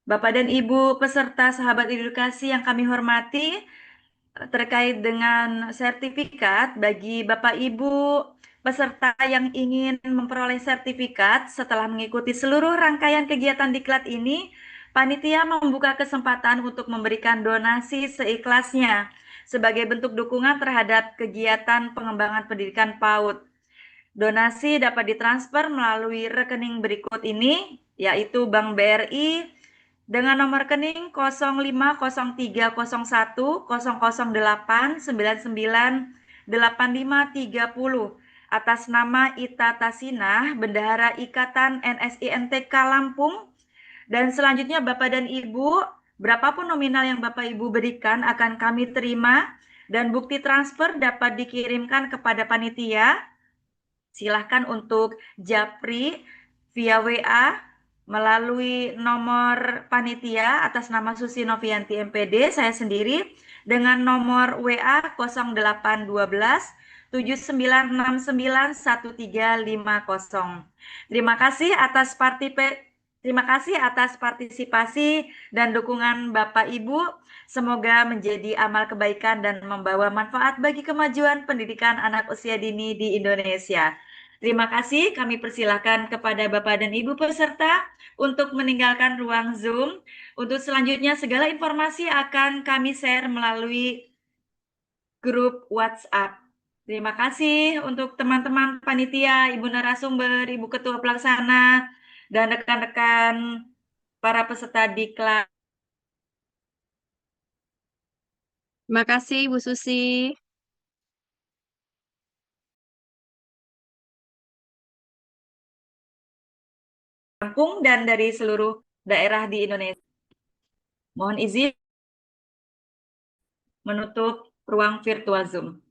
Bapak dan Ibu peserta sahabat edukasi yang kami hormati, terkait dengan sertifikat bagi Bapak Ibu peserta yang ingin memperoleh sertifikat setelah mengikuti seluruh rangkaian kegiatan diklat ini, panitia membuka kesempatan untuk memberikan donasi seikhlasnya sebagai bentuk dukungan terhadap kegiatan pengembangan pendidikan PAUD. Donasi dapat ditransfer melalui rekening berikut ini, yaitu Bank BRI dengan nomor rekening 0503010008998530 atas nama Ita Tasinah, Bendahara Ikatan NSINTK Lampung. Dan selanjutnya Bapak dan Ibu, berapapun nominal yang Bapak Ibu berikan akan kami terima dan bukti transfer dapat dikirimkan kepada panitia. Silahkan untuk japri via WA melalui nomor panitia atas nama Susi Novianti MPD, saya sendiri, dengan nomor WA 0812 79691350. Terima kasih atas partisipasi dan dukungan Bapak Ibu. Semoga menjadi amal kebaikan dan membawa manfaat bagi kemajuan pendidikan anak usia dini di Indonesia. Terima kasih, kami persilakan kepada Bapak dan Ibu peserta untuk meninggalkan ruang Zoom. Untuk selanjutnya, segala informasi akan kami share melalui grup WhatsApp. Terima kasih untuk teman-teman panitia, Ibu narasumber, Ibu Ketua Pelaksana, dan rekan-rekan para peserta diklat. Terima kasih, Bu Susi. Lampung dan dari seluruh daerah di Indonesia. Mohon izin menutup ruang virtual Zoom.